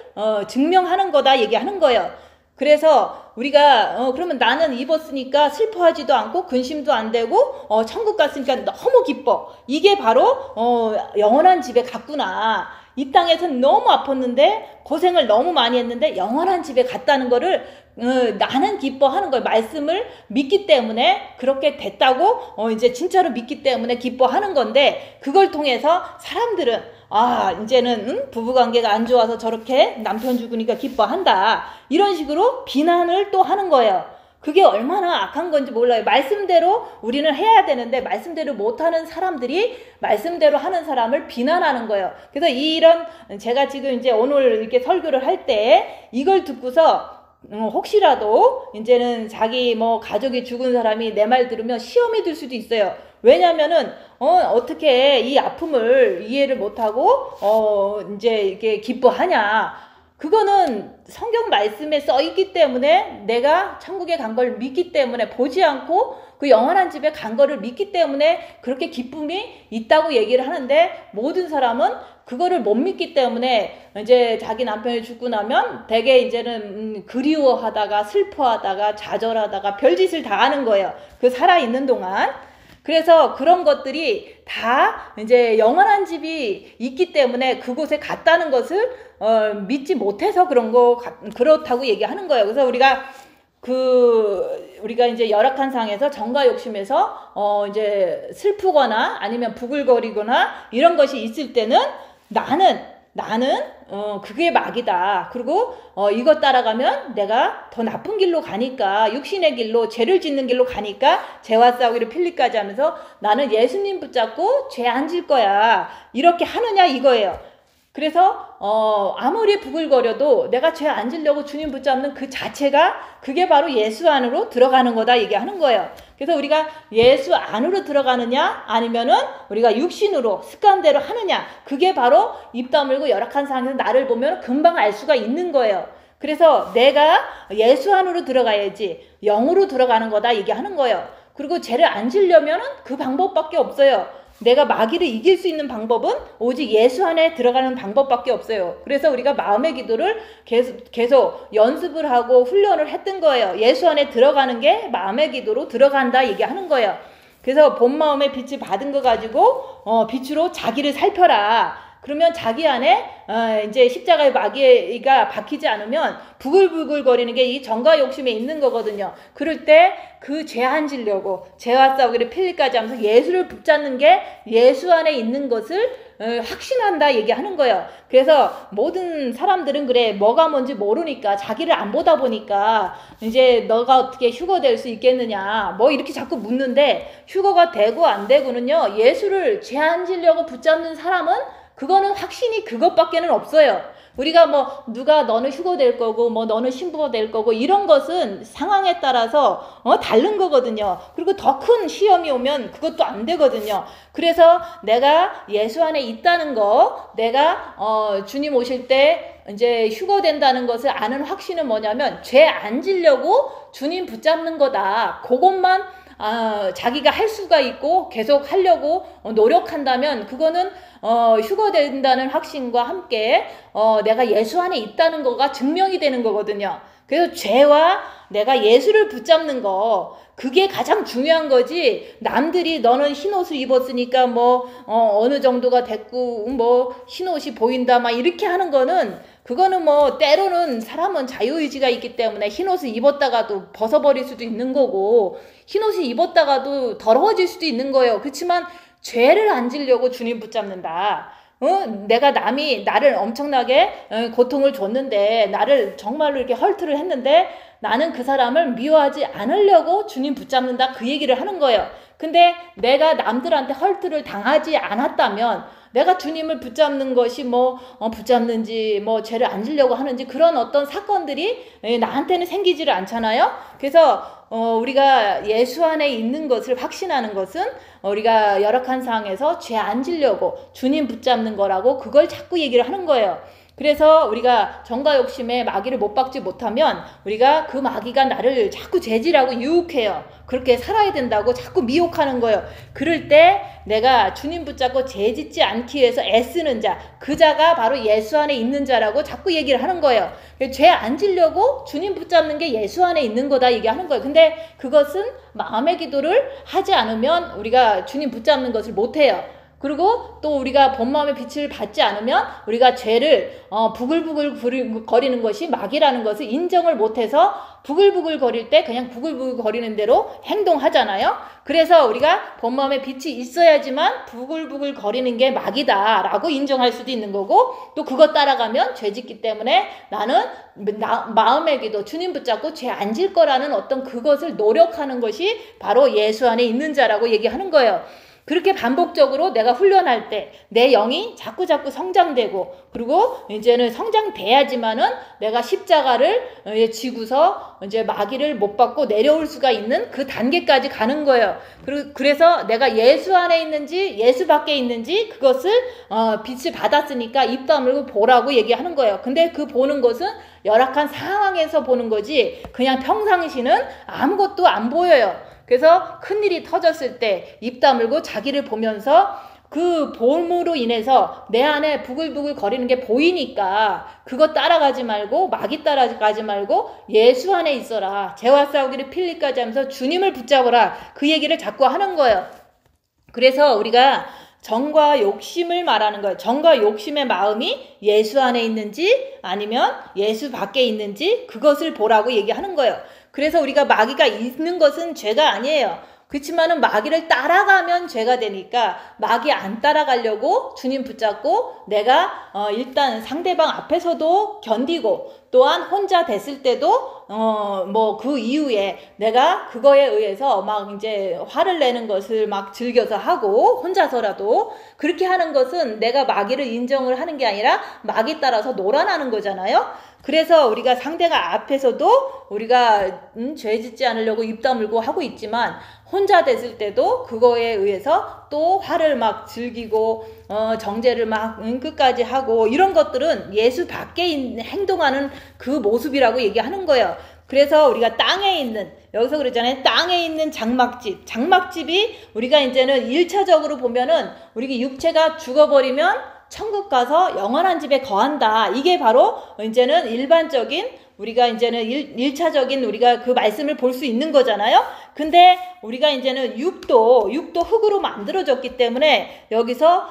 증명하는 거다 얘기하는 거예요. 그래서 우리가 그러면 나는 입었으니까 슬퍼하지도 않고 근심도 안 되고 천국 갔으니까 너무 기뻐. 이게 바로 영원한 집에 갔구나. 이 땅에서는 너무 아팠는데 고생을 너무 많이 했는데 영원한 집에 갔다는 거를 나는 기뻐하는 거예요. 말씀을 믿기 때문에 그렇게 됐다고 이제 진짜로 믿기 때문에 기뻐하는 건데, 그걸 통해서 사람들은 이제는 부부관계가 안 좋아서 저렇게 남편 죽으니까 기뻐한다, 이런 식으로 비난을 또 하는 거예요. 그게 얼마나 악한 건지 몰라요. 말씀대로 우리는 해야 되는데 말씀대로 못하는 사람들이 말씀대로 하는 사람을 비난하는 거예요. 그래서 이런 제가 지금 이제 오늘 이렇게 설교를 할 때 이걸 듣고서 혹시라도 이제는 자기 뭐 가족이 죽은 사람이 내 말 들으면 시험이 들 수도 있어요. 왜냐면은 어떻게 이 아픔을 이해를 못하고 이제 이렇게 기뻐하냐. 그거는 성경 말씀에 써 있기 때문에, 내가 천국에 간 걸 믿기 때문에, 보지 않고 그 영원한 집에 간 거를 믿기 때문에 그렇게 기쁨이 있다고 얘기를 하는데, 모든 사람은 그거를 못 믿기 때문에 이제 자기 남편이 죽고 나면 되게 이제는 그리워하다가 슬퍼하다가 좌절하다가 별짓을 다 하는 거예요. 그 살아있는 동안. 그래서 그런 것들이 다 이제 영원한 집이 있기 때문에 그곳에 갔다는 것을 믿지 못해서 그렇다고 얘기하는 거예요. 그래서 우리가 이제 열악한 상황에서 정과 욕심에서 이제 슬프거나 아니면 부글거리거나 이런 것이 있을 때는 나는 나는 그게 마귀다. 그리고 이거 따라가면 내가 더 나쁜 길로 가니까, 육신의 길로, 죄를 짓는 길로 가니까 죄와 싸우기를 필리까지 하면서 나는 예수님 붙잡고 죄 안 질 거야. 이렇게 하느냐 이거예요. 그래서 아무리 부글거려도 내가 죄 안 지려고 주님 붙잡는 그 자체가, 그게 바로 예수 안으로 들어가는 거다 얘기하는 거예요. 그래서 우리가 예수 안으로 들어가느냐 아니면은 우리가 육신으로 습관대로 하느냐, 그게 바로 입 다물고 열악한 상황에서 나를 보면 금방 알 수가 있는 거예요. 그래서 내가 예수 안으로 들어가야지 영으로 들어가는 거다 얘기하는 거예요. 그리고 죄를 안 지려면 그 방법밖에 없어요. 내가 마귀를 이길 수 있는 방법은 오직 예수 안에 들어가는 방법밖에 없어요. 그래서 우리가 마음의 기도를 계속 연습을 하고 훈련을 했던 거예요. 예수 안에 들어가는 게 마음의 기도로 들어간다 얘기하는 거예요. 그래서 본 마음의 빛을 받은 거 가지고 빛으로 자기를 살펴라. 그러면 자기 안에 이제 십자가의 마귀가 박히지 않으면 부글부글 거리는 게 이 정과 욕심에 있는 거거든요. 그럴 때 그 죄 안 지려고 죄와 싸우기를 필리까지 하면서 예수를 붙잡는 게 예수 안에 있는 것을 확신한다 얘기하는 거예요. 그래서 모든 사람들은 그래, 뭐가 뭔지 모르니까, 자기를 안 보다 보니까 이제 너가 어떻게 휴거 될 수 있겠느냐 뭐 이렇게 자꾸 묻는데, 휴거가 되고 안 되고는요, 예수를 죄 안 지려고 붙잡는 사람은 그거는 확신이 그것밖에는 없어요. 우리가 뭐 누가 너는 휴거 될 거고 뭐 너는 신부가 될 거고 이런 것은 상황에 따라서 다른 거거든요. 그리고 더 큰 시험이 오면 그것도 안 되거든요. 그래서 내가 예수 안에 있다는 거, 내가 주님 오실 때 이제 휴거 된다는 것을 아는 확신은 뭐냐면, 죄 안 지려고 주님 붙잡는 거다. 그것만 자기가 할 수가 있고 계속 하려고 노력한다면 그거는 휴거된다는 확신과 함께 내가 예수 안에 있다는 거가 증명이 되는 거거든요. 그래서 죄와 내가 예수를 붙잡는 거, 그게 가장 중요한 거지. 남들이 너는 흰옷을 입었으니까 뭐 어느 정도가 됐고 뭐 흰옷이 보인다 막 이렇게 하는 거는, 그거는 뭐 때로는 사람은 자유의지가 있기 때문에 흰옷을 입었다가도 벗어버릴 수도 있는 거고, 흰옷을 입었다가도 더러워질 수도 있는 거예요. 그렇지만 죄를 안 지려고 주님 붙잡는다. 내가 남이 나를 엄청나게 고통을 줬는데, 나를 정말로 이렇게 헐트를 했는데 나는 그 사람을 미워하지 않으려고 주님 붙잡는다, 그 얘기를 하는 거예요. 근데 내가 남들한테 헐트를 당하지 않았다면, 내가 주님을 붙잡는 것이 뭐 붙잡는지 뭐 죄를 안 지려고 하는지 그런 어떤 사건들이 나한테는 생기지를 않잖아요. 그래서 우리가 예수 안에 있는 것을 확신하는 것은 우리가 열악한 상황에서 죄 안 지려고 주님 붙잡는 거라고, 그걸 자꾸 얘기를 하는 거예요. 그래서 우리가 정과 욕심에 마귀를 못 박지 못하면 우리가 그 마귀가 나를 자꾸 재질하고 유혹해요. 그렇게 살아야 된다고 자꾸 미혹하는 거예요. 그럴 때 내가 주님 붙잡고 재짓지 않기 위해서 애쓰는 자, 그 자가 바로 예수 안에 있는 자라고 자꾸 얘기를 하는 거예요. 죄 안 지려고 주님 붙잡는 게 예수 안에 있는 거다 얘기하는 거예요. 근데 그것은 마음의 기도를 하지 않으면 우리가 주님 붙잡는 것을 못해요. 그리고 또 우리가 본 마음의 빛을 받지 않으면 우리가 죄를 부글부글 거리는 것이 마귀라는 것을 인정을 못해서 부글부글 거릴 때 그냥 부글부글 거리는 대로 행동하잖아요. 그래서 우리가 본 마음의 빛이 있어야지만 부글부글 거리는 게 마귀다라고 인정할 수도 있는 거고, 또 그것 따라가면 죄짓기 때문에 나는 마음의 기도, 주님 붙잡고 죄 안 질 거라는 어떤 그것을 노력하는 것이 바로 예수 안에 있는 자라고 얘기하는 거예요. 그렇게 반복적으로 내가 훈련할 때 내 영이 자꾸 성장되고, 그리고 이제는 성장돼야지만은 내가 십자가를 지고서 이제 마귀를 못 받고 내려올 수가 있는 그 단계까지 가는 거예요. 그래서 내가 예수 안에 있는지 예수 밖에 있는지 그것을 빛을 받았으니까 입 다물고 보라고 얘기하는 거예요. 근데 그 보는 것은 열악한 상황에서 보는 거지, 그냥 평상시는 아무것도 안 보여요. 그래서 큰일이 터졌을 때 입 다물고 자기를 보면서 그 봄으로 인해서 내 안에 부글부글 거리는 게 보이니까 그거 따라가지 말고, 마귀 따라가지 말고 예수 안에 있어라. 죄와 싸우기를 필리까지 하면서 주님을 붙잡으라. 그 얘기를 자꾸 하는 거예요. 그래서 우리가 정과 욕심을 말하는 거예요. 정과 욕심의 마음이 예수 안에 있는지 아니면 예수 밖에 있는지 그것을 보라고 얘기하는 거예요. 그래서 우리가 마귀가 있는 것은 죄가 아니에요. 그렇지만은 마귀를 따라가면 죄가 되니까 마귀 안 따라가려고 주님 붙잡고 내가 일단 상대방 앞에서도 견디고 또한 혼자 됐을 때도 뭐 그 이후에 내가 그거에 의해서 막 이제 화를 내는 것을 막 즐겨서 하고 혼자서라도 그렇게 하는 것은 내가 마귀를 인정을 하는 게 아니라 마귀 따라서 놀아나는 거잖아요. 그래서 우리가 상대가 앞에서도 우리가 죄 짓지 않으려고 입 다물고 하고 있지만 혼자 됐을 때도 그거에 의해서 또 화를 막 즐기고 정죄를 막 끝까지 하고 이런 것들은 예수 밖에 행동하는 그 모습이라고 얘기하는 거예요. 그래서 우리가 땅에 있는 여기서 그랬잖아요. 땅에 있는 장막집이 우리가 이제는 1차적으로 보면은 우리 육체가 죽어버리면 천국 가서 영원한 집에 거한다. 이게 바로 이제는 일반적인 우리가 이제는 1차적인 우리가 그 말씀을 볼 수 있는 거잖아요. 근데 우리가 이제는 육도 흙으로 만들어졌기 때문에 여기서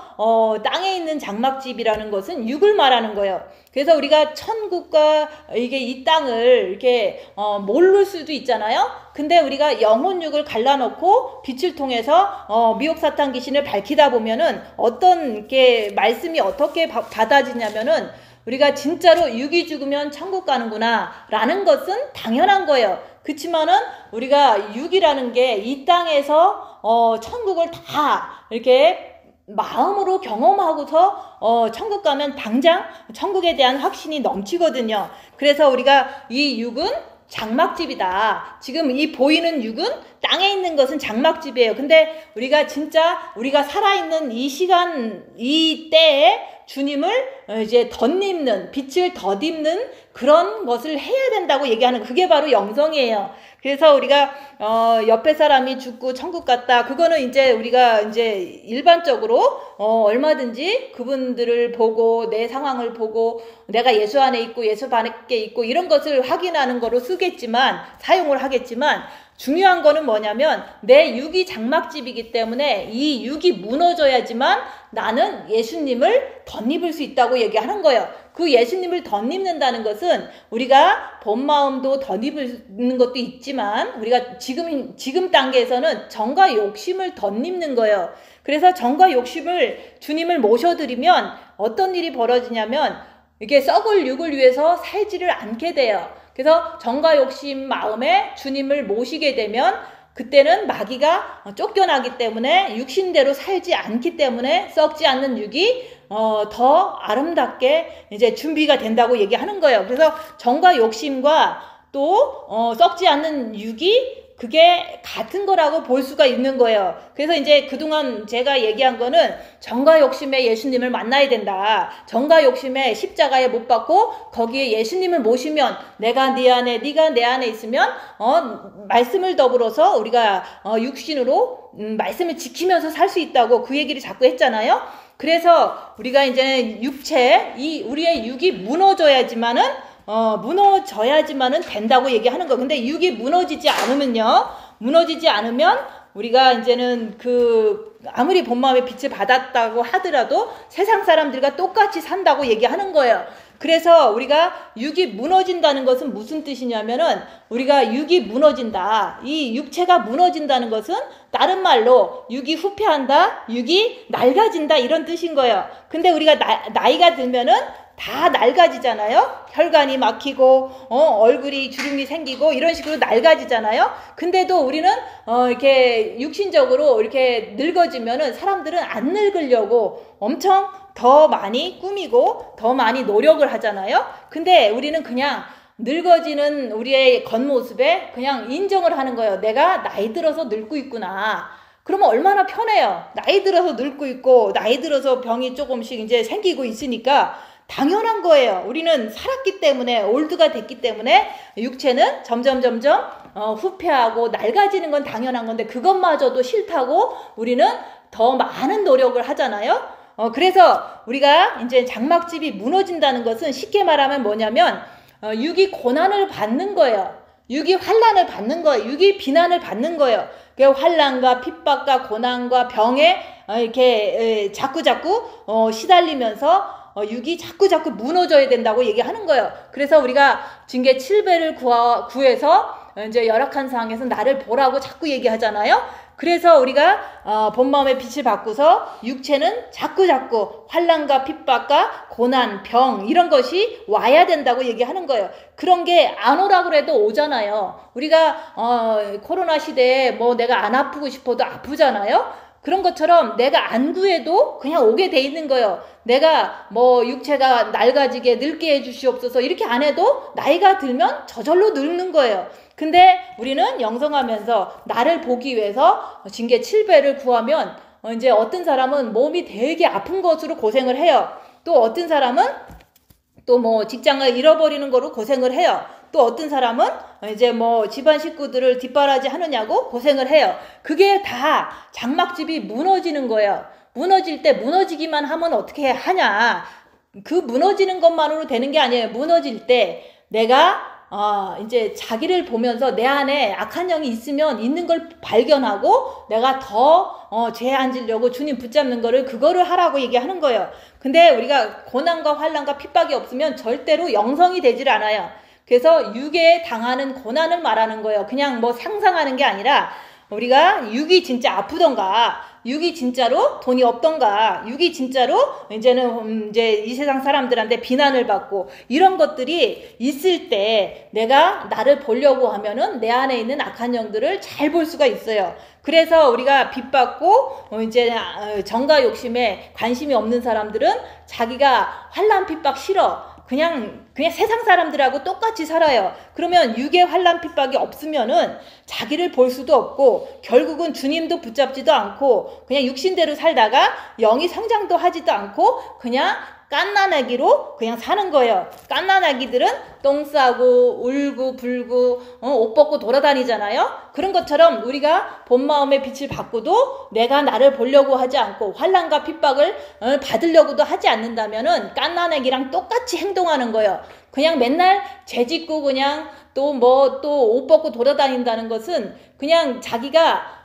땅에 있는 장막집이라는 것은 육을 말하는 거예요. 그래서 우리가 천국과 이게 이 땅을 이렇게 모를 수도 있잖아요. 근데 우리가 영혼육을 갈라놓고 빛을 통해서 미혹 사탄 귀신을 밝히다 보면은 어떤 게 말씀이 어떻게 받아지냐면은 우리가 진짜로 육이 죽으면 천국 가는구나 라는 것은 당연한 거예요. 그렇지만은 우리가 육이라는 게 이 땅에서 천국을 다 이렇게 마음으로 경험하고서 천국 가면 당장 천국에 대한 확신이 넘치거든요. 그래서 우리가 이 육은 장막집이다. 지금 이 보이는 육은 땅에 있는 것은 장막집이에요. 근데 우리가 진짜 우리가 살아있는 이 시간 이 때에 주님을 이제 덧입는 빛을 덧입는 그런 것을 해야 된다고 얘기하는 그게 바로 영성이에요. 그래서 우리가 옆에 사람이 죽고 천국 갔다 그거는 이제 우리가 이제 일반적으로 얼마든지 그분들을 보고 내 상황을 보고 내가 예수 안에 있고 예수 밖에 있고 이런 것을 확인하는 거로 쓰겠지만 사용을 하겠지만 중요한 거는 뭐냐면 내 육이 장막집이기 때문에 이 육이 무너져야지만 나는 예수님을 덧입을 수 있다고 얘기하는 거예요. 그 예수님을 덧입는다는 것은 우리가 본 마음도 덧입는 것도 있지만 우리가 지금 단계에서는 정과 욕심을 덧입는 거예요. 그래서 정과 욕심을 주님을 모셔드리면 어떤 일이 벌어지냐면 이게 썩을 육을 위해서 살지를 않게 돼요. 그래서 정과 욕심 마음에 주님을 모시게 되면 그때는 마귀가 쫓겨나기 때문에 육신대로 살지 않기 때문에 썩지 않는 육이 더 아름답게 이제 준비가 된다고 얘기하는 거예요. 그래서 정과 욕심과 또 썩지 않는 육이 그게 같은 거라고 볼 수가 있는 거예요. 그래서 이제 그동안 제가 얘기한 거는 정과 욕심에 예수님을 만나야 된다. 정과 욕심에 십자가에 못 박고 거기에 예수님을 모시면 내가 네 안에 네가 내 안에 있으면 말씀을 더불어서 우리가 육신으로 말씀을 지키면서 살 수 있다고 그 얘기를 자꾸 했잖아요. 그래서 우리가 이제 우리의 육이 무너져야지만은 된다고 얘기하는 거. 근데 육이 무너지지 않으면 우리가 이제는 아무리 본 마음의 빛을 받았다고 하더라도 세상 사람들과 똑같이 산다고 얘기하는 거예요. 그래서 우리가 육이 무너진다는 것은 무슨 뜻이냐면은 우리가 육이 무너진다. 이 육체가 무너진다는 것은 다른 말로 육이 후퇴한다, 육이 낡아진다 이런 뜻인 거예요. 근데 우리가 나이가 들면은 다 낡아지잖아요. 혈관이 막히고 얼굴이 주름이 생기고 이런 식으로 낡아지잖아요. 근데도 우리는 이렇게 육신적으로 이렇게 늙어지면은 사람들은 안 늙으려고 엄청 더 많이 꾸미고 더 많이 노력을 하잖아요. 근데 우리는 그냥 늙어지는 우리의 겉모습에 그냥 인정을 하는 거예요. 내가 나이 들어서 늙고 있구나. 그러면 얼마나 편해요. 나이 들어서 늙고 있고 나이 들어서 병이 조금씩 이제 생기고 있으니까 당연한 거예요. 우리는 살았기 때문에 올드가 됐기 때문에 육체는 점점 후퇴하고 낡아지는 건 당연한 건데 그것마저도 싫다고 우리는 더 많은 노력을 하잖아요. 그래서 우리가 이제 장막집이 무너진다는 것은 쉽게 말하면 뭐냐면 육이 고난을 받는 거예요. 육이 환난을 받는 거예요. 육이 비난을 받는 거예요. 그 환난과 핍박과 고난과 병에 이렇게 자꾸 시달리면서 육이 자꾸 무너져야 된다고 얘기하는 거예요. 그래서 우리가 징계 7배를 구해서 이제 열악한 상황에서 나를 보라고 자꾸 얘기하잖아요. 그래서 우리가 본 마음의 빛을 받고서 육체는 자꾸 환난과 핍박과 고난, 병 이런 것이 와야 된다고 얘기하는 거예요. 그런 게 안 오라고 해도 오잖아요. 우리가 코로나 시대에 뭐 내가 안 아프고 싶어도 아프잖아요. 그런 것처럼 내가 안 구해도 그냥 오게 돼 있는 거예요. 내가 뭐 육체가 낡아지게 늙게 해주시옵소서 이렇게 안 해도 나이가 들면 저절로 늙는 거예요. 근데 우리는 영성하면서 나를 보기 위해서 징계 7배를 구하면 이제 어떤 사람은 몸이 되게 아픈 것으로 고생을 해요. 또 어떤 사람은 또 뭐 직장을 잃어버리는 거로 고생을 해요. 또 어떤 사람은 이제 뭐 집안 식구들을 뒷바라지 하느냐고 고생을 해요. 그게 다 장막집이 무너지는 거예요. 무너질 때 무너지기만 하면 어떻게 하냐. 그 무너지는 것만으로 되는 게 아니에요. 무너질 때 내가 이제 자기를 보면서 내 안에 악한 영이 있으면 있는 걸 발견하고 내가 더 죄 안 지려고 주님 붙잡는 그거를 하라고 얘기하는 거예요. 근데 우리가 고난과 환난과 핍박이 없으면 절대로 영성이 되질 않아요. 그래서 육에 당하는 고난을 말하는 거예요. 그냥 뭐 상상하는 게 아니라 우리가 육이 진짜 아프던가 육이 진짜로 돈이 없던가 육이 진짜로 이제는 이제 이 세상 사람들한테 비난을 받고 이런 것들이 있을 때 내가 나를 보려고 하면은 내 안에 있는 악한 영들을 잘 볼 수가 있어요. 그래서 우리가 빚받고 이제 정과 욕심에 관심이 없는 사람들은 자기가 환난 핍박 싫어. 그냥 세상 사람들하고 똑같이 살아요. 그러면 육의 환난 핍박이 없으면은 자기를 볼 수도 없고 결국은 주님도 붙잡지도 않고 그냥 육신대로 살다가 영이 성장도 하지도 않고 그냥 갓난아기로 그냥 사는 거예요. 갓난아기들은 똥 싸고 울고 불고 옷 벗고 돌아다니잖아요. 그런 것처럼 우리가 본 마음의 빛을 받고도 내가 나를 보려고 하지 않고 환난과 핍박을 받으려고도 하지 않는다면은 갓난아기랑 똑같이 행동하는 거예요. 그냥 맨날 죄짓고 그냥 또 옷 벗고 돌아다닌다는 것은 그냥 자기가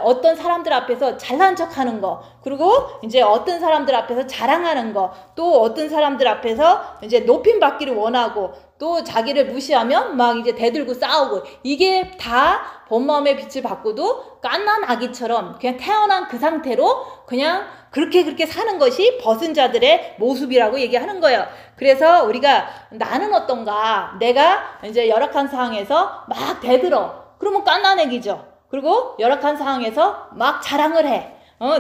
어떤 사람들 앞에서 잘난 척 하는 거, 그리고 이제 어떤 사람들 앞에서 자랑하는 거, 또 어떤 사람들 앞에서 이제 높임 받기를 원하고, 또 자기를 무시하면 막 이제 대들고 싸우고, 이게 다 본 마음의 빛을 받고도 갓난 아기처럼 그냥 태어난 그 상태로 그냥 그렇게 사는 것이 벗은 자들의 모습이라고 얘기하는 거예요. 그래서 우리가 나는 어떤가, 내가 이제 열악한 상황에서 막 대들어. 그러면 갓난 애기죠. 그리고 열악한 상황에서 막 자랑을 해.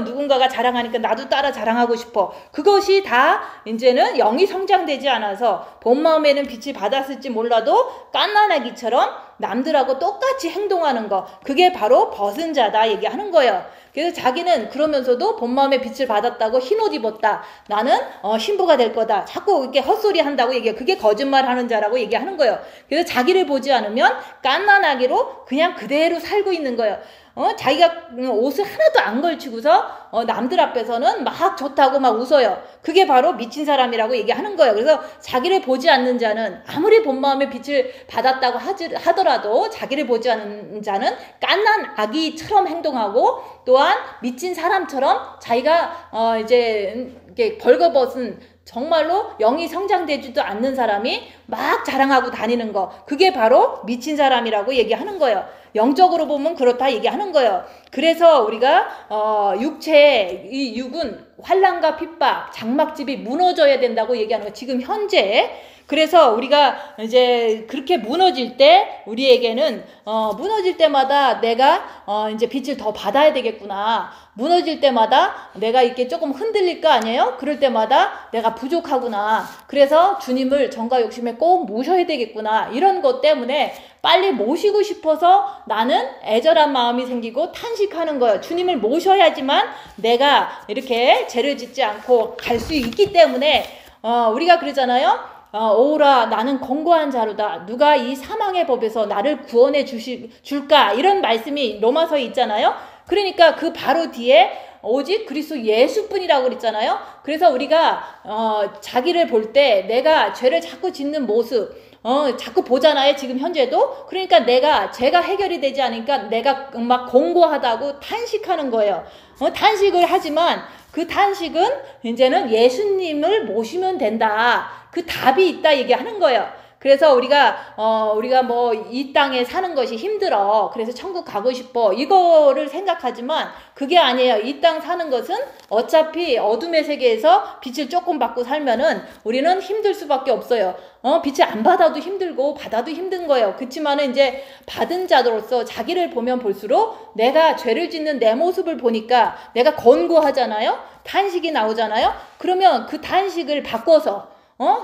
누군가가 자랑하니까 나도 따라 자랑하고 싶어. 그것이 다 이제는 영이 성장되지 않아서 본 마음에는 빛을 받았을지 몰라도 갓난아기처럼 남들하고 똑같이 행동하는 거, 그게 바로 벗은 자다 얘기하는 거예요. 그래서 자기는 그러면서도 본 마음의 빛을 받았다고 흰옷 입었다, 나는 신부가 될 거다, 자꾸 이렇게 헛소리 한다고 얘기해요. 그게 거짓말하는 자라고 얘기하는 거예요. 그래서 자기를 보지 않으면 갓난아기로 그냥 그대로 살고 있는 거예요. 자기가 옷을 하나도 안 걸치고서 남들 앞에서는 막 좋다고 막 웃어요. 그게 바로 미친 사람이라고 얘기하는 거예요. 그래서 자기를 보지 않는 자는 아무리 본 마음의 빛을 받았다고 하더라도 자기를 보지 않는 자는 갓난 아기처럼 행동하고, 또한 미친 사람처럼 자기가 이제 이렇게 벌거벗은 정말로 영이 성장되지도 않는 사람이 막 자랑하고 다니는 거, 그게 바로 미친 사람이라고 얘기하는 거예요. 영적으로 보면 그렇다 얘기하는 거예요. 그래서 우리가 이 육은 환난과 핍박, 장막집이 무너져야 된다고 얘기하는 거예요. 지금 현재. 그래서 우리가 이제 그렇게 무너질 때 우리에게는 무너질 때마다 내가 이제 빛을 더 받아야 되겠구나. 무너질 때마다 내가 이렇게 조금 흔들릴 거 아니에요? 그럴 때마다 내가 부족하구나. 그래서 주님을 정과 욕심에 꼭 모셔야 되겠구나. 이런 것 때문에 빨리 모시고 싶어서 나는 애절한 마음이 생기고 탄식하는 거예요. 주님을 모셔야지만 내가 이렇게 죄를 짓지 않고 갈 수 있기 때문에 우리가 그러잖아요. 오라 나는 권고한 자로다. 누가 이 사망의 법에서 나를 구원해 줄까? 이런 말씀이 로마서에 있잖아요. 그러니까 그 바로 뒤에 오직 그리스도 예수뿐이라고 그랬잖아요. 그래서 우리가 자기를 볼 때 내가 죄를 자꾸 짓는 모습 자꾸 보잖아요. 지금 현재도. 그러니까 죄가 해결이 되지 않으니까 내가 막 공고하다고 탄식하는 거예요. 탄식을 하지만 그 탄식은 이제는 예수님을 모시면 된다. 그 답이 있다 얘기하는 거예요. 그래서 우리가 뭐 이 땅에 사는 것이 힘들어. 그래서 천국 가고 싶어. 이거를 생각하지만 그게 아니에요. 이 땅 사는 것은 어차피 어둠의 세계에서 빛을 조금 받고 살면은 우리는 힘들 수밖에 없어요. 빛을 안 받아도 힘들고 받아도 힘든 거예요. 그렇지만은 이제 받은 자로서 자기를 보면 볼수록 내가 죄를 짓는 내 모습을 보니까 내가 권고하잖아요. 탄식이 나오잖아요. 그러면 그 탄식을 바꿔서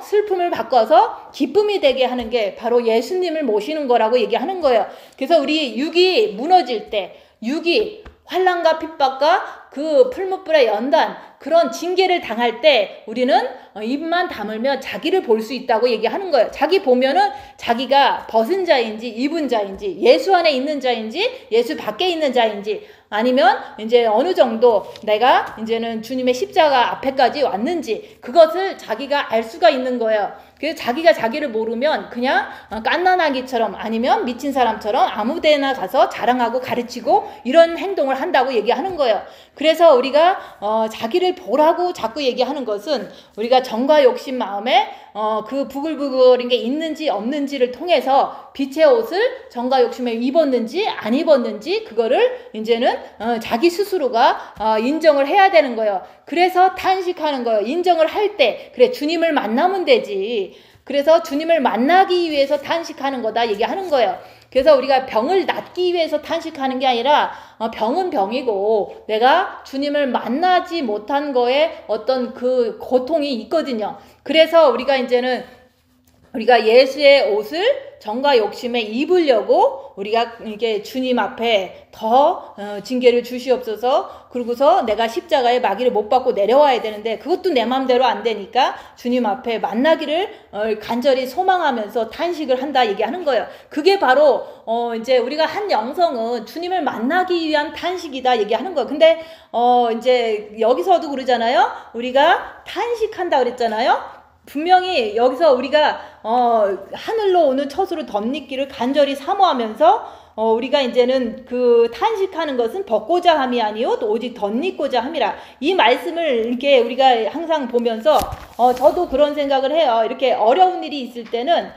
슬픔을 바꿔서 기쁨이 되게 하는 게 바로 예수님을 모시는 거라고 얘기하는 거예요. 그래서 우리 육이 무너질 때, 육이 환난과 핍박과 그 풀무불의 연단, 그런 징계를 당할 때 우리는 입만 다물며 자기를 볼 수 있다고 얘기하는 거예요. 자기 보면은 자기가 벗은 자인지 입은 자인지, 예수 안에 있는 자인지 예수 밖에 있는 자인지, 아니면 이제 어느 정도 내가 이제는 주님의 십자가 앞에까지 왔는지, 그것을 자기가 알 수가 있는 거예요. 그래서 자기가 자기를 모르면 그냥 갓난아기처럼, 아니면 미친 사람처럼 아무 데나 가서 자랑하고 가르치고 이런 행동을 한다고 얘기하는 거예요. 그래서 우리가 자기를 보라고 자꾸 얘기하는 것은 우리가 정과 욕심 마음에 그 부글부글인 게 있는지 없는지를 통해서 빛의 옷을 정과 욕심에 입었는지 안 입었는지, 그거를 이제는 자기 스스로가 인정을 해야 되는 거예요. 그래서 탄식하는 거예요. 인정을 할 때 그래, 주님을 만나면 되지. 그래서 주님을 만나기 위해서 탄식하는 거다 얘기하는 거예요. 그래서 우리가 병을 낫기 위해서 탄식하는 게 아니라 병은 병이고 내가 주님을 만나지 못한 거에 어떤 그 고통이 있거든요. 그래서 우리가 이제는 우리가 예수의 옷을 정과 욕심에 입으려고 우리가 이게 주님 앞에 더 징계를 주시옵소서, 그러고서 내가 십자가의 마귀를 못 받고 내려와야 되는데 그것도 내 마음대로 안 되니까 주님 앞에 만나기를 간절히 소망하면서 탄식을 한다 얘기하는 거예요. 그게 바로 이제 우리가 한 영성은 주님을 만나기 위한 탄식이다 얘기하는 거예요. 근데 이제 여기서도 그러잖아요. 우리가 탄식한다 그랬잖아요. 분명히 여기서 우리가 하늘로 오는 처소를 덧입기를 간절히 사모하면서 우리가 이제는 그 탄식하는 것은 벗고자 함이 아니요 오직 덧입고자 함이라, 이 말씀을 이렇게 우리가 항상 보면서 저도 그런 생각을 해요. 이렇게 어려운 일이 있을 때는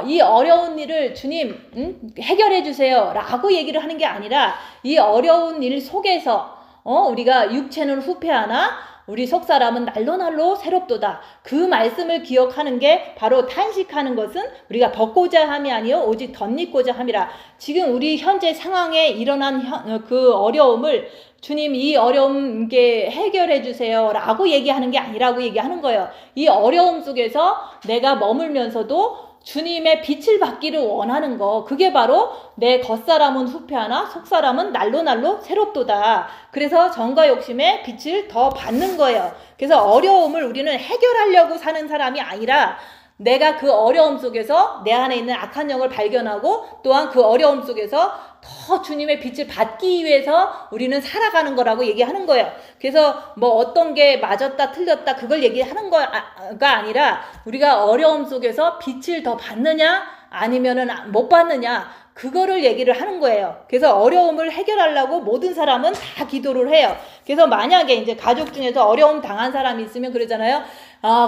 이 어려운 일을 주님 해결해 주세요 라고 얘기를 하는 게 아니라, 이 어려운 일 속에서 우리가 육체는 후패하나 우리 속사람은 날로 새롭도다, 그 말씀을 기억하는 게 바로 탄식하는 것은 우리가 벗고자 함이 아니요 오직 덧입고자 함이라. 지금 우리 현재 상황에 일어난 그 어려움을 주님 이 어려움 이게 해결해 주세요 라고 얘기하는 게 아니라고 얘기하는 거예요. 이 어려움 속에서 내가 머물면서도 주님의 빛을 받기를 원하는 거, 그게 바로 내 겉사람은 후패하나 속사람은 날로 새롭도다. 그래서 정과 욕심의 빛을 더 받는 거예요. 그래서 어려움을 우리는 해결하려고 사는 사람이 아니라 내가 그 어려움 속에서 내 안에 있는 악한 영을 발견하고 또한 그 어려움 속에서 더 주님의 빛을 받기 위해서 우리는 살아가는 거라고 얘기하는 거예요. 그래서 뭐 어떤 게 맞았다 틀렸다 그걸 얘기하는 거가 아니라 우리가 어려움 속에서 빛을 더 받느냐 아니면은 못 받느냐, 그거를 얘기를 하는 거예요. 그래서 어려움을 해결하려고 모든 사람은 다 기도를 해요. 그래서 만약에 이제 가족 중에서 어려움 당한 사람이 있으면 그러잖아요.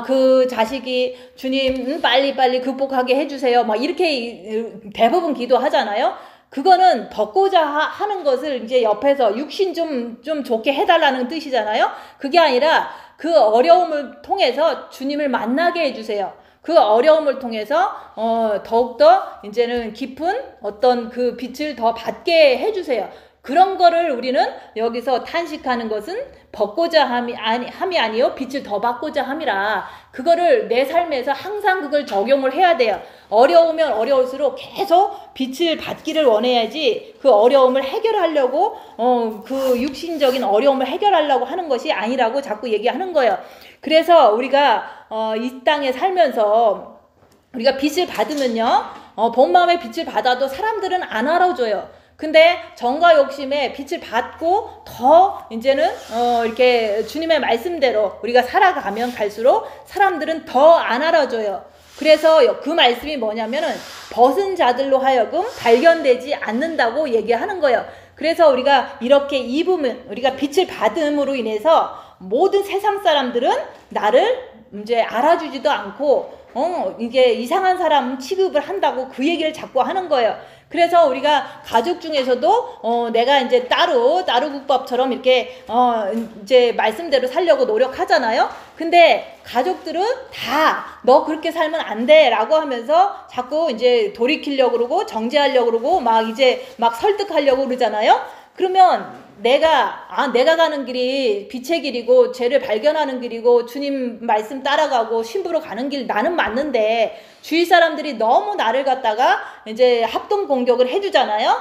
그 자식이 주님 빨리 극복하게 해주세요. 막 이렇게 대부분 기도하잖아요. 그거는 벗고자 하는 것을 이제 옆에서 육신 좀 좋게 해달라는 뜻이잖아요. 그게 아니라 그 어려움을 통해서 주님을 만나게 해주세요. 그 어려움을 통해서 더욱더 이제는 깊은 어떤 그 빛을 더 받게 해주세요. 그런 거를 우리는 여기서 탄식하는 것은 벗고자 함이 아니요 빛을 더 받고자 함이라, 그거를 내 삶에서 항상 그걸 적용을 해야 돼요. 어려우면 어려울수록 계속 빛을 받기를 원해야지 그 어려움을 해결하려고 그 육신적인 어려움을 해결하려고 하는 것이 아니라고 자꾸 얘기하는 거예요. 그래서 우리가 이 땅에 살면서 우리가 빛을 받으면요, 본 마음의 빛을 받아도 사람들은 안 알아줘요. 근데 정과 욕심에 빛을 받고 더 이제는 이렇게 주님의 말씀대로 우리가 살아가면 갈수록 사람들은 더 안 알아줘요. 그래서 그 말씀이 뭐냐면은 벗은 자들로 하여금 발견되지 않는다고 얘기하는 거예요. 그래서 우리가 이렇게 입으면, 우리가 빛을 받음으로 인해서 모든 세상 사람들은 나를 이제 알아주지도 않고 이게 이상한 사람 취급을 한다고 그 얘기를 자꾸 하는 거예요. 그래서 우리가 가족 중에서도 내가 이제 따루국밥처럼 이렇게 이제 말씀대로 살려고 노력하잖아요. 근데 가족들은 다 너 그렇게 살면 안 돼라고 하면서 자꾸 이제 돌이키려고 그러고 정죄하려고 그러고 막 이제 막 설득하려고 그러잖아요. 그러면 내가 가는 길이 빛의 길이고 죄를 발견하는 길이고 주님 말씀 따라가고 신부로 가는 길 나는 맞는데 주위 사람들이 너무 나를 갖다가 이제 합동 공격을 해주잖아요.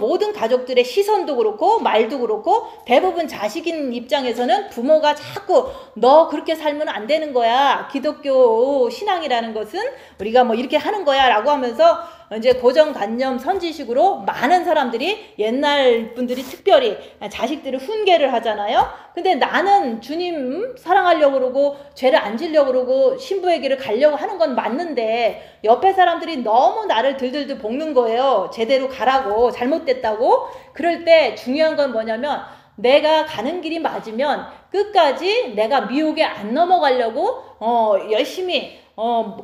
모든 가족들의 시선도 그렇고 말도 그렇고 대부분 자식인 입장에서는 부모가 자꾸 너 그렇게 살면 안 되는 거야. 기독교 신앙이라는 것은 우리가 뭐 이렇게 하는 거야 라고 하면서 이제 고정관념 선지식으로 많은 사람들이 옛날 분들이 특별히 자식들을 훈계를 하잖아요. 근데 나는 주님 사랑하려고 그러고 죄를 안 지려고 그러고 신부의 길을 가려고 하는 건 맞는데 옆에 사람들이 너무 나를 들들들 볶는 거예요. 제대로 가라고 잘못됐다고. 그럴 때 중요한 건 뭐냐면 내가 가는 길이 맞으면 끝까지 내가 미혹에 안 넘어가려고 열심히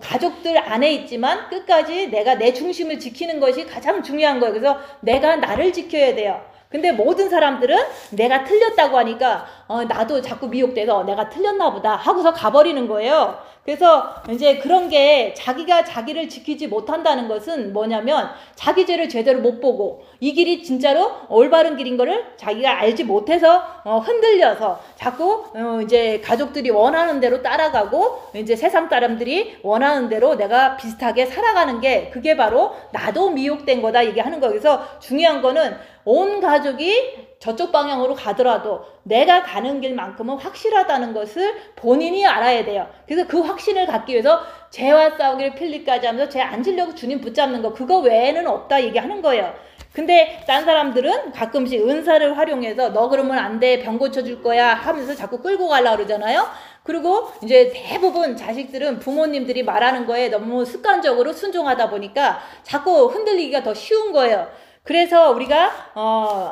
가족들 안에 있지만 끝까지 내가 내 중심을 지키는 것이 가장 중요한 거예요. 그래서 내가 나를 지켜야 돼요. 근데 모든 사람들은 내가 틀렸다고 하니까 나도 자꾸 미혹돼서 내가 틀렸나 보다 하고서 가버리는 거예요. 그래서 이제 그런 게 자기가 자기를 지키지 못한다는 것은 뭐냐면 자기 죄를 제대로 못 보고 이 길이 진짜로 올바른 길인 거를 자기가 알지 못해서 흔들려서 자꾸 이제 가족들이 원하는 대로 따라가고 이제 세상 사람들이 원하는 대로 내가 비슷하게 살아가는 게 그게 바로 나도 미혹된 거다 얘기하는 거예요. 그래서 중요한 거는 온 가족이 저쪽 방향으로 가더라도 내가 가는 길만큼은 확실하다는 것을 본인이 알아야 돼요. 그래서 그 확신을 갖기 위해서 죄와 싸우기를 필리까지 하면서 죄 안 지려고 주님 붙잡는 거 그거 외에는 없다 얘기하는 거예요. 근데 딴 사람들은 가끔씩 은사를 활용해서 너 그러면 안 돼 병 고쳐줄 거야 하면서 자꾸 끌고 가려고 그러잖아요. 그리고 이제 대부분 자식들은 부모님들이 말하는 거에 너무 습관적으로 순종하다 보니까 자꾸 흔들리기가 더 쉬운 거예요. 그래서 우리가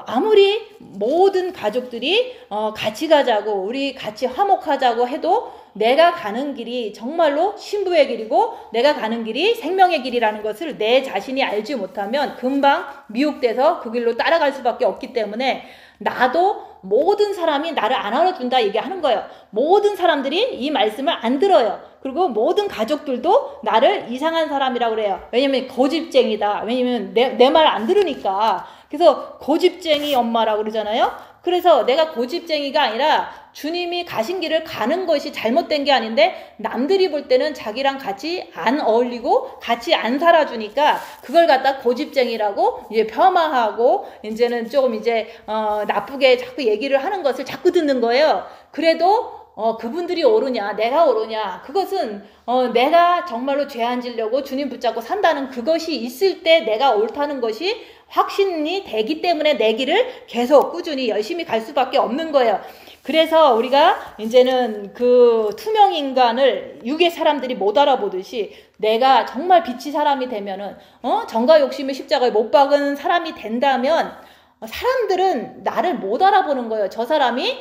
아무리 모든 가족들이 같이 가자고 우리 같이 화목하자고 해도 내가 가는 길이 정말로 신부의 길이고 내가 가는 길이 생명의 길이라는 것을 내 자신이 알지 못하면 금방 미혹돼서 그 길로 따라갈 수밖에 없기 때문에 나도 모든 사람이 나를 안 알아준다 얘기하는 거예요. 모든 사람들이 이 말씀을 안 들어요. 그리고 모든 가족들도 나를 이상한 사람이라고 그래요. 왜냐면 고집쟁이다. 왜냐면 내 말 안 들으니까. 그래서 고집쟁이 엄마라고 그러잖아요. 그래서 내가 고집쟁이가 아니라 주님이 가신 길을 가는 것이 잘못된 게 아닌데 남들이 볼 때는 자기랑 같이 안 어울리고 같이 안 살아주니까 그걸 갖다 고집쟁이라고 이제 폄하하고 이제는 조금 이제 나쁘게 자꾸 얘기를 하는 것을 자꾸 듣는 거예요. 그래도 그분들이 옳으냐 내가 옳으냐 그것은 내가 정말로 죄 안 지려고 주님 붙잡고 산다는 그것이 있을 때 내가 옳다는 것이 확신이 되기 때문에 내 길을 계속 꾸준히 열심히 갈 수밖에 없는 거예요. 그래서 우리가 이제는 그 투명 인간을 육의 사람들이 못 알아보듯이 내가 정말 빛이 사람이 되면은 정과 욕심의 십자가에 못 박은 사람이 된다면 사람들은 나를 못 알아보는 거예요. 저 사람이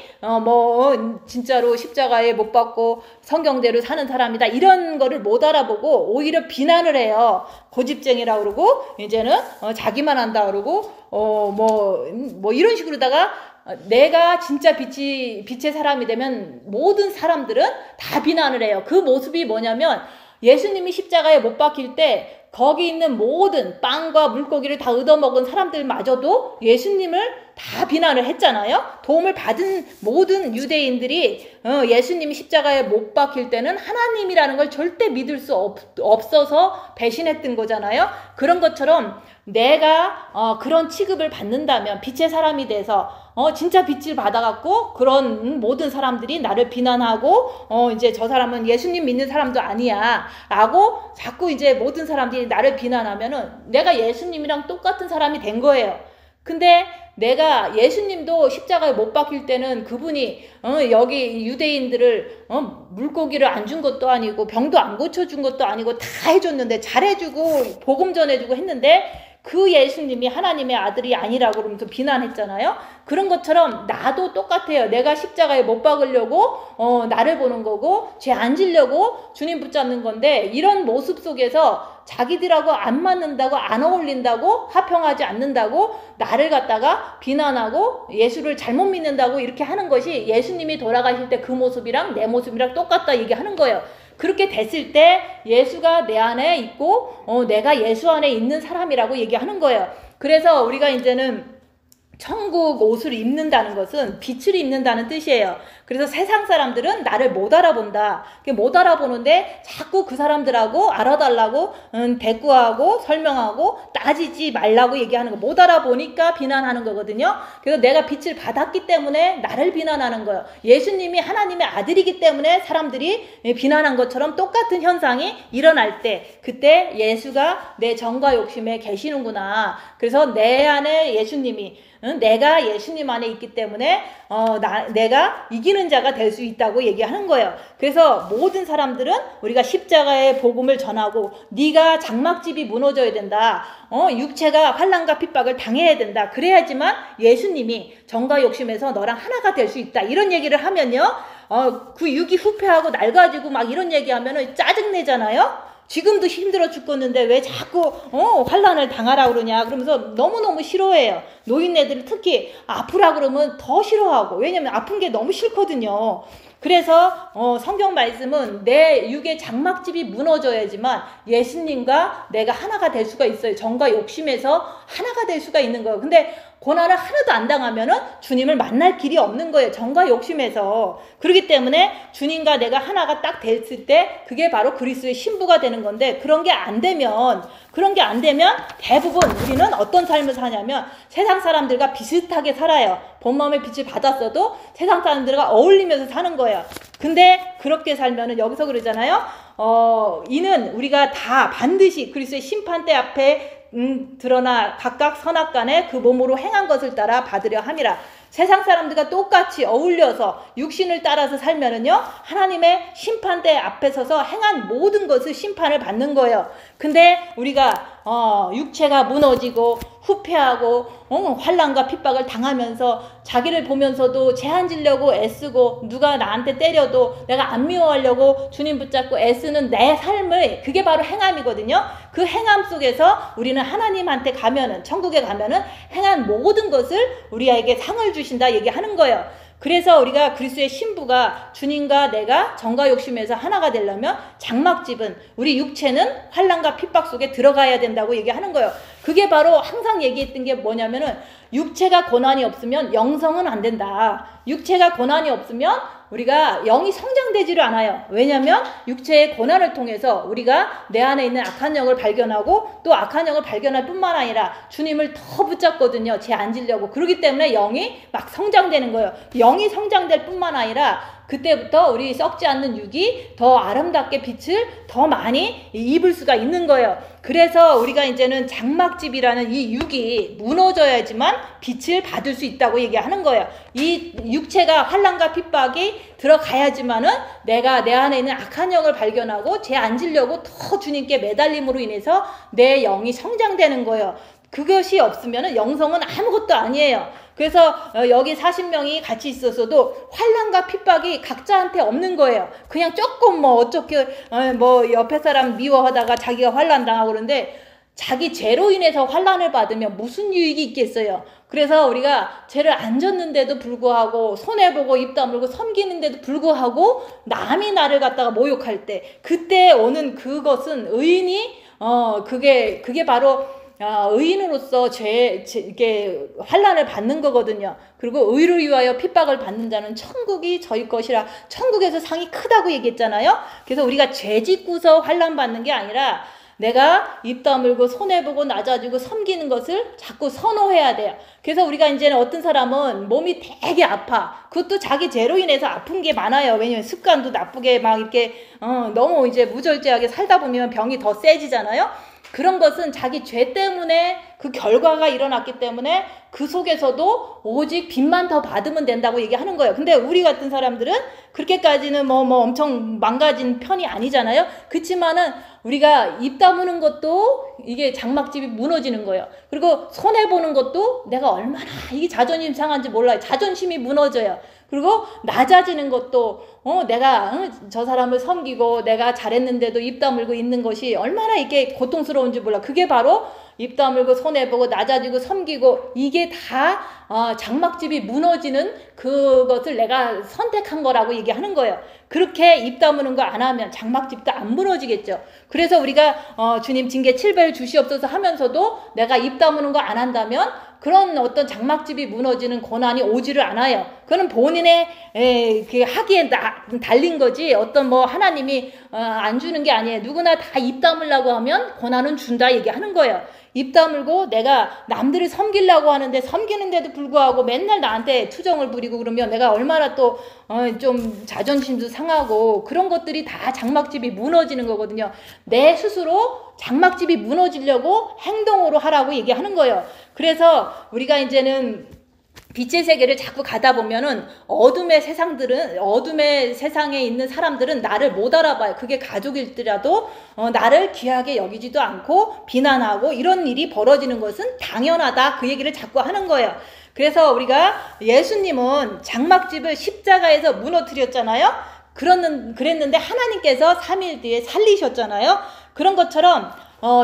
진짜로 십자가에 못 박고 성경대로 사는 사람이다 이런 거를 못 알아보고 오히려 비난을 해요. 고집쟁이라고 그러고 이제는 자기만 한다 그러고 이런 식으로다가 내가 진짜 빛의 사람이 되면 모든 사람들은 다 비난을 해요. 그 모습이 뭐냐면 예수님이 십자가에 못 박힐 때 거기 있는 모든 빵과 물고기를 다 얻어먹은 사람들마저도 예수님을 다 비난을 했잖아요. 도움을 받은 모든 유대인들이 예수님이 십자가에 못 박힐 때는 하나님이라는 걸 절대 믿을 수 없어서 배신했던 거잖아요. 그런 것처럼 내가 그런 취급을 받는다면 빛의 사람이 돼서 진짜 빛을 받아갖고 그런 모든 사람들이 나를 비난하고 이제 저 사람은 예수님 믿는 사람도 아니야 라고 자꾸 이제 모든 사람들이 나를 비난하면은 내가 예수님이랑 똑같은 사람이 된 거예요. 근데 내가 예수님도 십자가에 못 박힐 때는 그분이 여기 유대인들을 물고기를 안 준 것도 아니고 병도 안 고쳐준 것도 아니고 다 해줬는데 잘해주고 복음 전해주고 했는데 그 예수님이 하나님의 아들이 아니라고 그러면서 비난했잖아요. 그런 것처럼 나도 똑같아요. 내가 십자가에 못 박으려고 나를 보는 거고 죄 안 지려고 주님 붙잡는 건데, 이런 모습 속에서 자기들하고 안 맞는다고, 안 어울린다고, 화평하지 않는다고 나를 갖다가 비난하고 예수를 잘못 믿는다고 이렇게 하는 것이 예수님이 돌아가실 때 그 모습이랑 내 모습이랑 똑같다 얘기하는 거예요. 그렇게 됐을 때 예수가 내 안에 있고 내가 예수 안에 있는 사람이라고 얘기하는 거예요. 그래서 우리가 이제는 천국 옷을 입는다는 것은 빛을 입는다는 뜻이에요. 그래서 세상 사람들은 나를 못 알아본다. 못 알아보는데 자꾸 그 사람들하고 알아달라고 대꾸하고 설명하고 따지지 말라고 얘기하는 거. 못 알아보니까 비난하는 거거든요. 그래서 내가 빛을 받았기 때문에 나를 비난하는 거예요. 예수님이 하나님의 아들이기 때문에 사람들이 비난한 것처럼 똑같은 현상이 일어날 때, 그때 예수가 내 정과 욕심에 계시는구나. 그래서 내 안에 예수님이, 내가 예수님 안에 있기 때문에 내가 이기는 자가 될 수 있다고 얘기하는 거예요. 그래서 모든 사람들은 우리가 십자가의 복음을 전하고, 네가 장막집이 무너져야 된다. 육체가 환난과 핍박을 당해야 된다. 그래야지만 예수님이 정과 욕심에서 너랑 하나가 될 수 있다. 이런 얘기를 하면요, 그 육이 후패하고 낡아지고 막 이런 얘기하면은 짜증내잖아요. 지금도 힘들어 죽겠는데 왜 자꾸 환난을 당하라 그러냐 그러면서 너무너무 싫어해요. 노인네들은 특히 아프라 그러면 더 싫어하고, 왜냐면 아픈 게 너무 싫거든요. 그래서 성경 말씀은 내 육의 장막집이 무너져야지만 예수님과 내가 하나가 될 수가 있어요. 정과 욕심에서 하나가 될 수가 있는 거예요. 근데 고난을 하나도 안 당하면은 주님을 만날 길이 없는 거예요. 정과 욕심에서. 그렇기 때문에 주님과 내가 하나가 딱 됐을 때 그게 바로 그리스도의 신부가 되는 건데, 그런 게 안 되면 대부분 우리는 어떤 삶을 사냐면 세상 사람들과 비슷하게 살아요. 본 마음의 빛을 받았어도 세상 사람들과 어울리면서 사는 거예요. 근데 그렇게 살면은 여기서 그러잖아요. 이는 우리가 다 반드시 그리스도의 심판대 앞에 드러나 각각 선악간에 그 몸으로 행한 것을 따라 받으려 함이라. 세상 사람들과 똑같이 어울려서 육신을 따라서 살면은요, 하나님의 심판대 앞에 서서 행한 모든 것을 심판을 받는 거예요. 근데 우리가 육체가 무너지고 후패하고 환난과 핍박을 당하면서 자기를 보면서도 죄 안 지려고 애쓰고, 누가 나한테 때려도 내가 안 미워하려고 주님 붙잡고 애쓰는 내 삶을, 그게 바로 행함이거든요. 그 행함 속에서 우리는 하나님한테 가면은, 천국에 가면은 행한 모든 것을 우리에게 상을 주신다 얘기하는 거예요. 그래서 우리가 그리스도의 신부가 주님과 내가 정과 욕심에서 하나가 되려면 장막집은, 우리 육체는 환난과 핍박 속에 들어가야 된다고 얘기하는 거예요. 그게 바로 항상 얘기했던 게 뭐냐면은, 육체가 고난이 없으면 영성은 안 된다. 육체가 고난이 없으면 우리가 영이 성장되지를 않아요. 왜냐하면 육체의 고난을 통해서 우리가 내 안에 있는 악한 영을 발견하고, 또 악한 영을 발견할 뿐만 아니라 주님을 더 붙잡거든요. 죄 안 지려고. 그렇기 때문에 영이 막 성장되는 거예요. 영이 성장될 뿐만 아니라 그때부터 우리 썩지 않는 육이 더 아름답게 빛을 더 많이 입을 수가 있는 거예요. 그래서 우리가 이제는 장막집이라는 이 육이 무너져야지만 빛을 받을 수 있다고 얘기하는 거예요. 이 육체가 환난과 핍박이 들어가야지만은 내가 내 안에 있는 악한 영을 발견하고 죄 안 지려고 더 주님께 매달림으로 인해서 내 영이 성장되는 거예요. 그것이 없으면 영성은 아무것도 아니에요. 그래서 여기 40명이 같이 있었어도 환난과 핍박이 각자한테 없는 거예요. 그냥 조금 어떻게 옆에 사람 미워하다가 자기가 환난 당하고 그러는데, 자기 죄로 인해서 환난을 받으면 무슨 유익이 있겠어요. 그래서 우리가 죄를 안 졌는데도 불구하고, 손해보고 입 다물고 섬기는데도 불구하고 남이 나를 갖다가 모욕할 때, 그때 오는 그것은 의인이 그게 바로 의인으로서 이게 환난을 받는 거거든요. 그리고 의를 위하여 핍박을 받는 자는 천국이 저희 것이라, 천국에서 상이 크다고 얘기했잖아요. 그래서 우리가 죄 짓고서 환난 받는 게 아니라 내가 입 다물고 손해보고 낮아지고 섬기는 것을 자꾸 선호해야 돼요. 그래서 우리가 이제는 어떤 사람은 몸이 되게 아파. 그것도 자기 죄로 인해서 아픈 게 많아요. 왜냐면 습관도 나쁘게 막 이렇게 너무 이제 무절제하게 살다 보면 병이 더 세지잖아요. 그런 것은 자기 죄 때문에 그 결과가 일어났기 때문에 그 속에서도 오직 빚만 더 받으면 된다고 얘기하는 거예요. 근데 우리 같은 사람들은 그렇게까지는 뭐 엄청 망가진 편이 아니잖아요. 그렇지만은 우리가 입 다무는 것도 이게 장막집이 무너지는 거예요. 그리고 손해보는 것도 내가 얼마나 이게 자존심 상한지 몰라요. 자존심이 무너져요. 그리고 낮아지는 것도 내가 저 사람을 섬기고 내가 잘했는데도 입 다물고 있는 것이 얼마나 이게 고통스러운지 몰라. 그게 바로 입 다물고 손해보고 낮아지고 섬기고 이게 다 장막집이 무너지는 그것을 내가 선택한 거라고 얘기하는 거예요. 그렇게 입 다무는 거 안 하면 장막집도 안 무너지겠죠. 그래서 우리가 주님 징계 7배를 주시옵소서 하면서도 내가 입 다무는 거 안 한다면 그런 어떤 장막집이 무너지는 고난이 오지를 않아요. 그거는 본인의 그 하기에 달린 거지 어떤 뭐 하나님이 안 주는 게 아니에요. 누구나 다 입 다물라고 하면 고난은 준다 얘기하는 거예요. 입 다물고 내가 남들을 섬기려고 하는데 섬기는데도 불구하고 맨날 나한테 투정을 부리고 그러면 내가 얼마나 또 좀 자존심도 상하고 그런 것들이 다 장막집이 무너지는 거거든요. 내 스스로 장막집이 무너지려고 행동으로 하라고 얘기하는 거예요. 그래서 우리가 이제는 빛의 세계를 자꾸 가다 보면은 어둠의 세상에 있는 사람들은 나를 못 알아봐요. 그게 가족일지라도 나를 귀하게 여기지도 않고 비난하고 이런 일이 벌어지는 것은 당연하다. 그 얘기를 자꾸 하는 거예요. 그래서 우리가 예수님은 장막집을 십자가에서 무너뜨렸잖아요. 그랬는데 하나님께서 3일 뒤에 살리셨잖아요. 그런 것처럼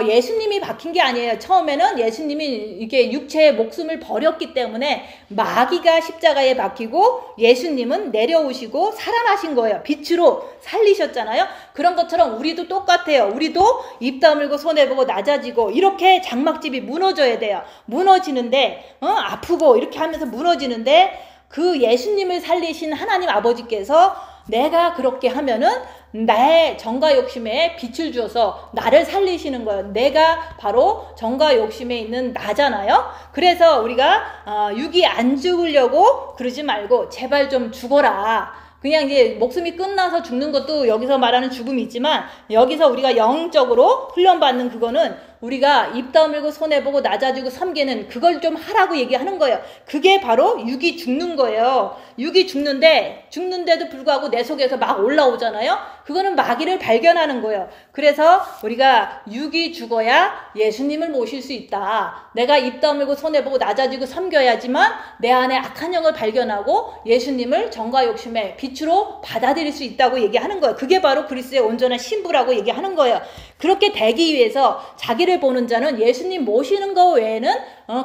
예수님이 박힌 게 아니에요. 처음에는 예수님이 이게 육체의 목숨을 버렸기 때문에 마귀가 십자가에 박히고 예수님은 내려오시고 살아나신 거예요. 빛으로 살리셨잖아요. 그런 것처럼 우리도 똑같아요. 우리도 입 다물고 손해보고 낮아지고 이렇게 장막집이 무너져야 돼요. 무너지는데 아프고 이렇게 하면서 무너지는데 그 예수님을 살리신 하나님 아버지께서 내가 그렇게 하면은 나의 정과 욕심에 빛을 주어서 나를 살리시는 거예요. 내가 바로 정과 욕심에 있는 나잖아요. 그래서 우리가 육이 안 죽으려고 그러지 말고 제발 좀 죽어라. 그냥 이제 목숨이 끝나서 죽는 것도 여기서 말하는 죽음이 있지만 여기서 우리가 영적으로 훈련받는 그거는 우리가 입 다물고 손해보고 낮아지고 섬기는 그걸 좀 하라고 얘기하는 거예요. 그게 바로 육이 죽는 거예요. 육이 죽는데도 불구하고 내 속에서 막 올라오잖아요. 그거는 마귀를 발견하는 거예요. 그래서 우리가 육이 죽어야 예수님을 모실 수 있다. 내가 입 다물고 손해보고 낮아지고 섬겨야지만 내 안에 악한 영을 발견하고 예수님을 정과 욕심의 빛으로 받아들일 수 있다고 얘기하는 거예요. 그게 바로 그리스도의 온전한 신부라고 얘기하는 거예요. 그렇게 되기 위해서 자기를 보는 자는 예수님 모시는 거 외에는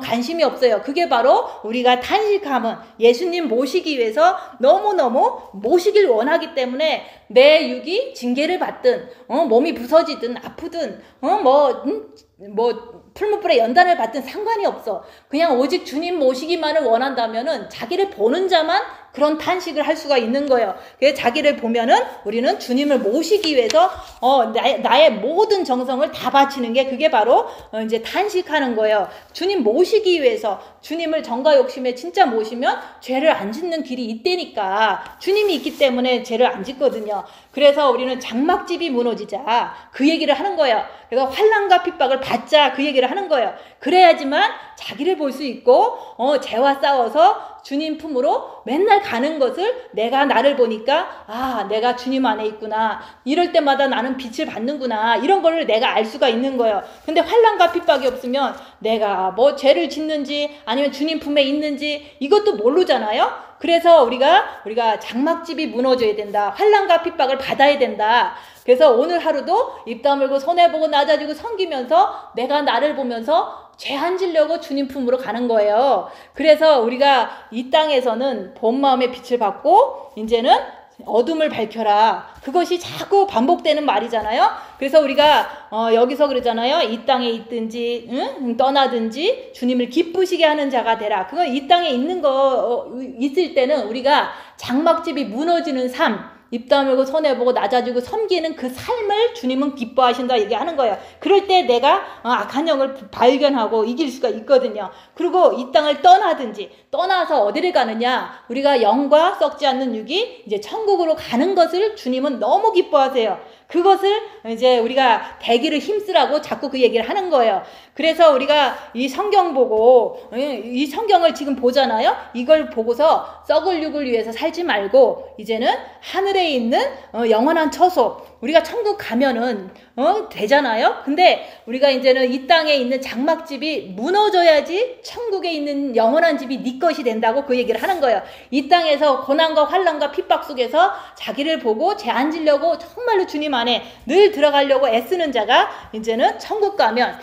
관심이 없어요. 그게 바로 우리가 탄식함은 예수님 모시기 위해서 너무너무 모시길 원하기 때문에 내 육이 징계를 받든 몸이 부서지든 아프든 풀무불에 연단을 받든 상관이 없어. 그냥 오직 주님 모시기만을 원한다면은 자기를 보는 자만 그런 탄식을 할 수가 있는 거예요. 그래서 자기를 보면은 우리는 주님을 모시기 위해서 나의 모든 정성을 다 바치는 게 그게 바로 이제 탄식하는 거예요. 주님 모시기 위해서 주님을 정과 욕심에 진짜 모시면 죄를 안 짓는 길이 있다니까. 주님이 있기 때문에 죄를 안 짓거든요. 그래서 우리는 장막집이 무너지자 그 얘기를 하는 거예요. 그래서 환난과 핍박을 받자 그 얘기를 하는 거예요. 그래야지만 자기를 볼 수 있고 죄와 싸워서 주님 품으로 맨날 가는 것을 내가 나를 보니까 내가 주님 안에 있구나. 이럴 때마다 나는 빛을 받는구나. 이런 걸 내가 알 수가 있는 거예요. 근데 환난과 핍박이 없으면 내가 뭐 죄를 짓는지 아니면 주님 품에 있는지 이것도 모르잖아요. 그래서 우리가 장막집이 무너져야 된다. 환난과 핍박을 받아야 된다. 그래서 오늘 하루도 입 다물고 손해보고 낮아지고 섬기면서 내가 나를 보면서 죄 안 지려고 주님 품으로 가는 거예요. 그래서 우리가 이 땅에서는 본 마음의 빛을 받고 이제는 어둠을 밝혀라. 그것이 자꾸 반복되는 말이잖아요. 그래서 우리가 여기서 그러잖아요. 이 땅에 있든지 떠나든지 주님을 기쁘시게 하는 자가 되라. 그건 이 땅에 있는 거 있을 때는 우리가 장막집이 무너지는 삶, 입 다물고 손해보고 낮아지고 섬기는 그 삶을 주님은 기뻐하신다 얘기하는 거예요. 그럴 때 내가 악한 영을 발견하고 이길 수가 있거든요. 그리고 이 땅을 떠나서 어디를 가느냐? 우리가 영과 썩지 않는 육이 이제 천국으로 가는 것을 주님은 너무 기뻐하세요. 그것을 이제 우리가 대기를 힘쓰라고 자꾸 그 얘기를 하는 거예요. 그래서 우리가 이 성경 보고 이 성경을 지금 보잖아요. 이걸 보고서 썩을 육을 위해서 살지 말고 이제는 하늘에 있는 영원한 처소, 우리가 천국 가면은 되잖아요. 근데 우리가 이제는 이 땅에 있는 장막집이 무너져야지 천국에 있는 영원한 집이 네 것이 된다고 그 얘기를 하는 거예요. 이 땅에서 고난과 환난과 핍박 속에서 자기를 보고 제 앉으려고 정말로 주님 안에 늘 들어가려고 애쓰는 자가 이제는 천국 가면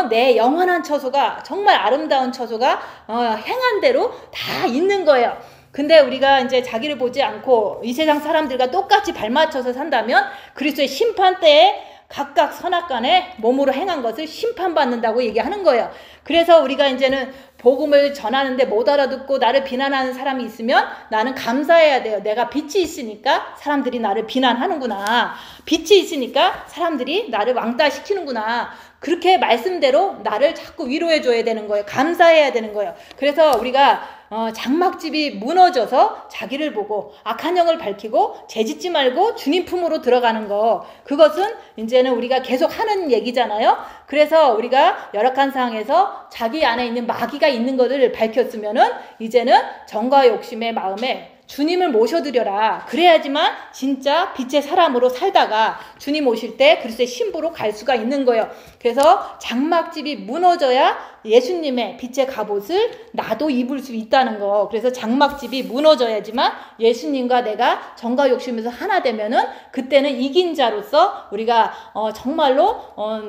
내 영원한 처소가, 정말 아름다운 처소가 행한 대로 다 있는 거예요. 근데 우리가 이제 자기를 보지 않고 이 세상 사람들과 똑같이 발맞춰서 산다면 그리스도의 심판 때에 각각 선악간에 몸으로 행한 것을 심판받는다고 얘기하는 거예요. 그래서 우리가 이제는 복음을 전하는데 못 알아듣고 나를 비난하는 사람이 있으면 나는 감사해야 돼요. 내가 빛이 있으니까 사람들이 나를 비난하는구나. 빛이 있으니까 사람들이 나를 왕따시키는구나. 그렇게 말씀대로 나를 자꾸 위로해 줘야 되는 거예요. 감사해야 되는 거예요. 그래서 우리가 장막집이 무너져서 자기를 보고 악한 영을 밝히고 죄짓지 말고 주님 품으로 들어가는 거, 그것은 이제는 우리가 계속 하는 얘기잖아요. 그래서 우리가 열악한 상황에서 자기 안에 있는 마귀가 있는 것을 밝혔으면은 이제는 정과 욕심의 마음에 주님을 모셔드려라. 그래야지만 진짜 빛의 사람으로 살다가 주님 오실 때 그리스도의 신부로 갈 수가 있는 거예요. 그래서 장막집이 무너져야 예수님의 빛의 갑옷을 나도 입을 수 있다는 거. 그래서 장막집이 무너져야지만 예수님과 내가 정과 욕심에서 하나 되면은 그때는 이긴 자로서 우리가 정말로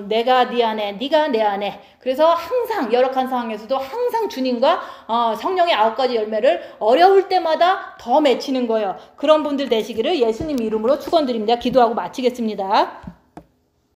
내가 네 안에, 네가 내 안에. 그래서 항상 열악한 상황에서도 항상 주님과 성령의 9가지 열매를 어려울 때마다 더 맺히는 거예요. 그런 분들 되시기를 예수님 이름으로 축원드립니다. 기도하고 마치겠습니다.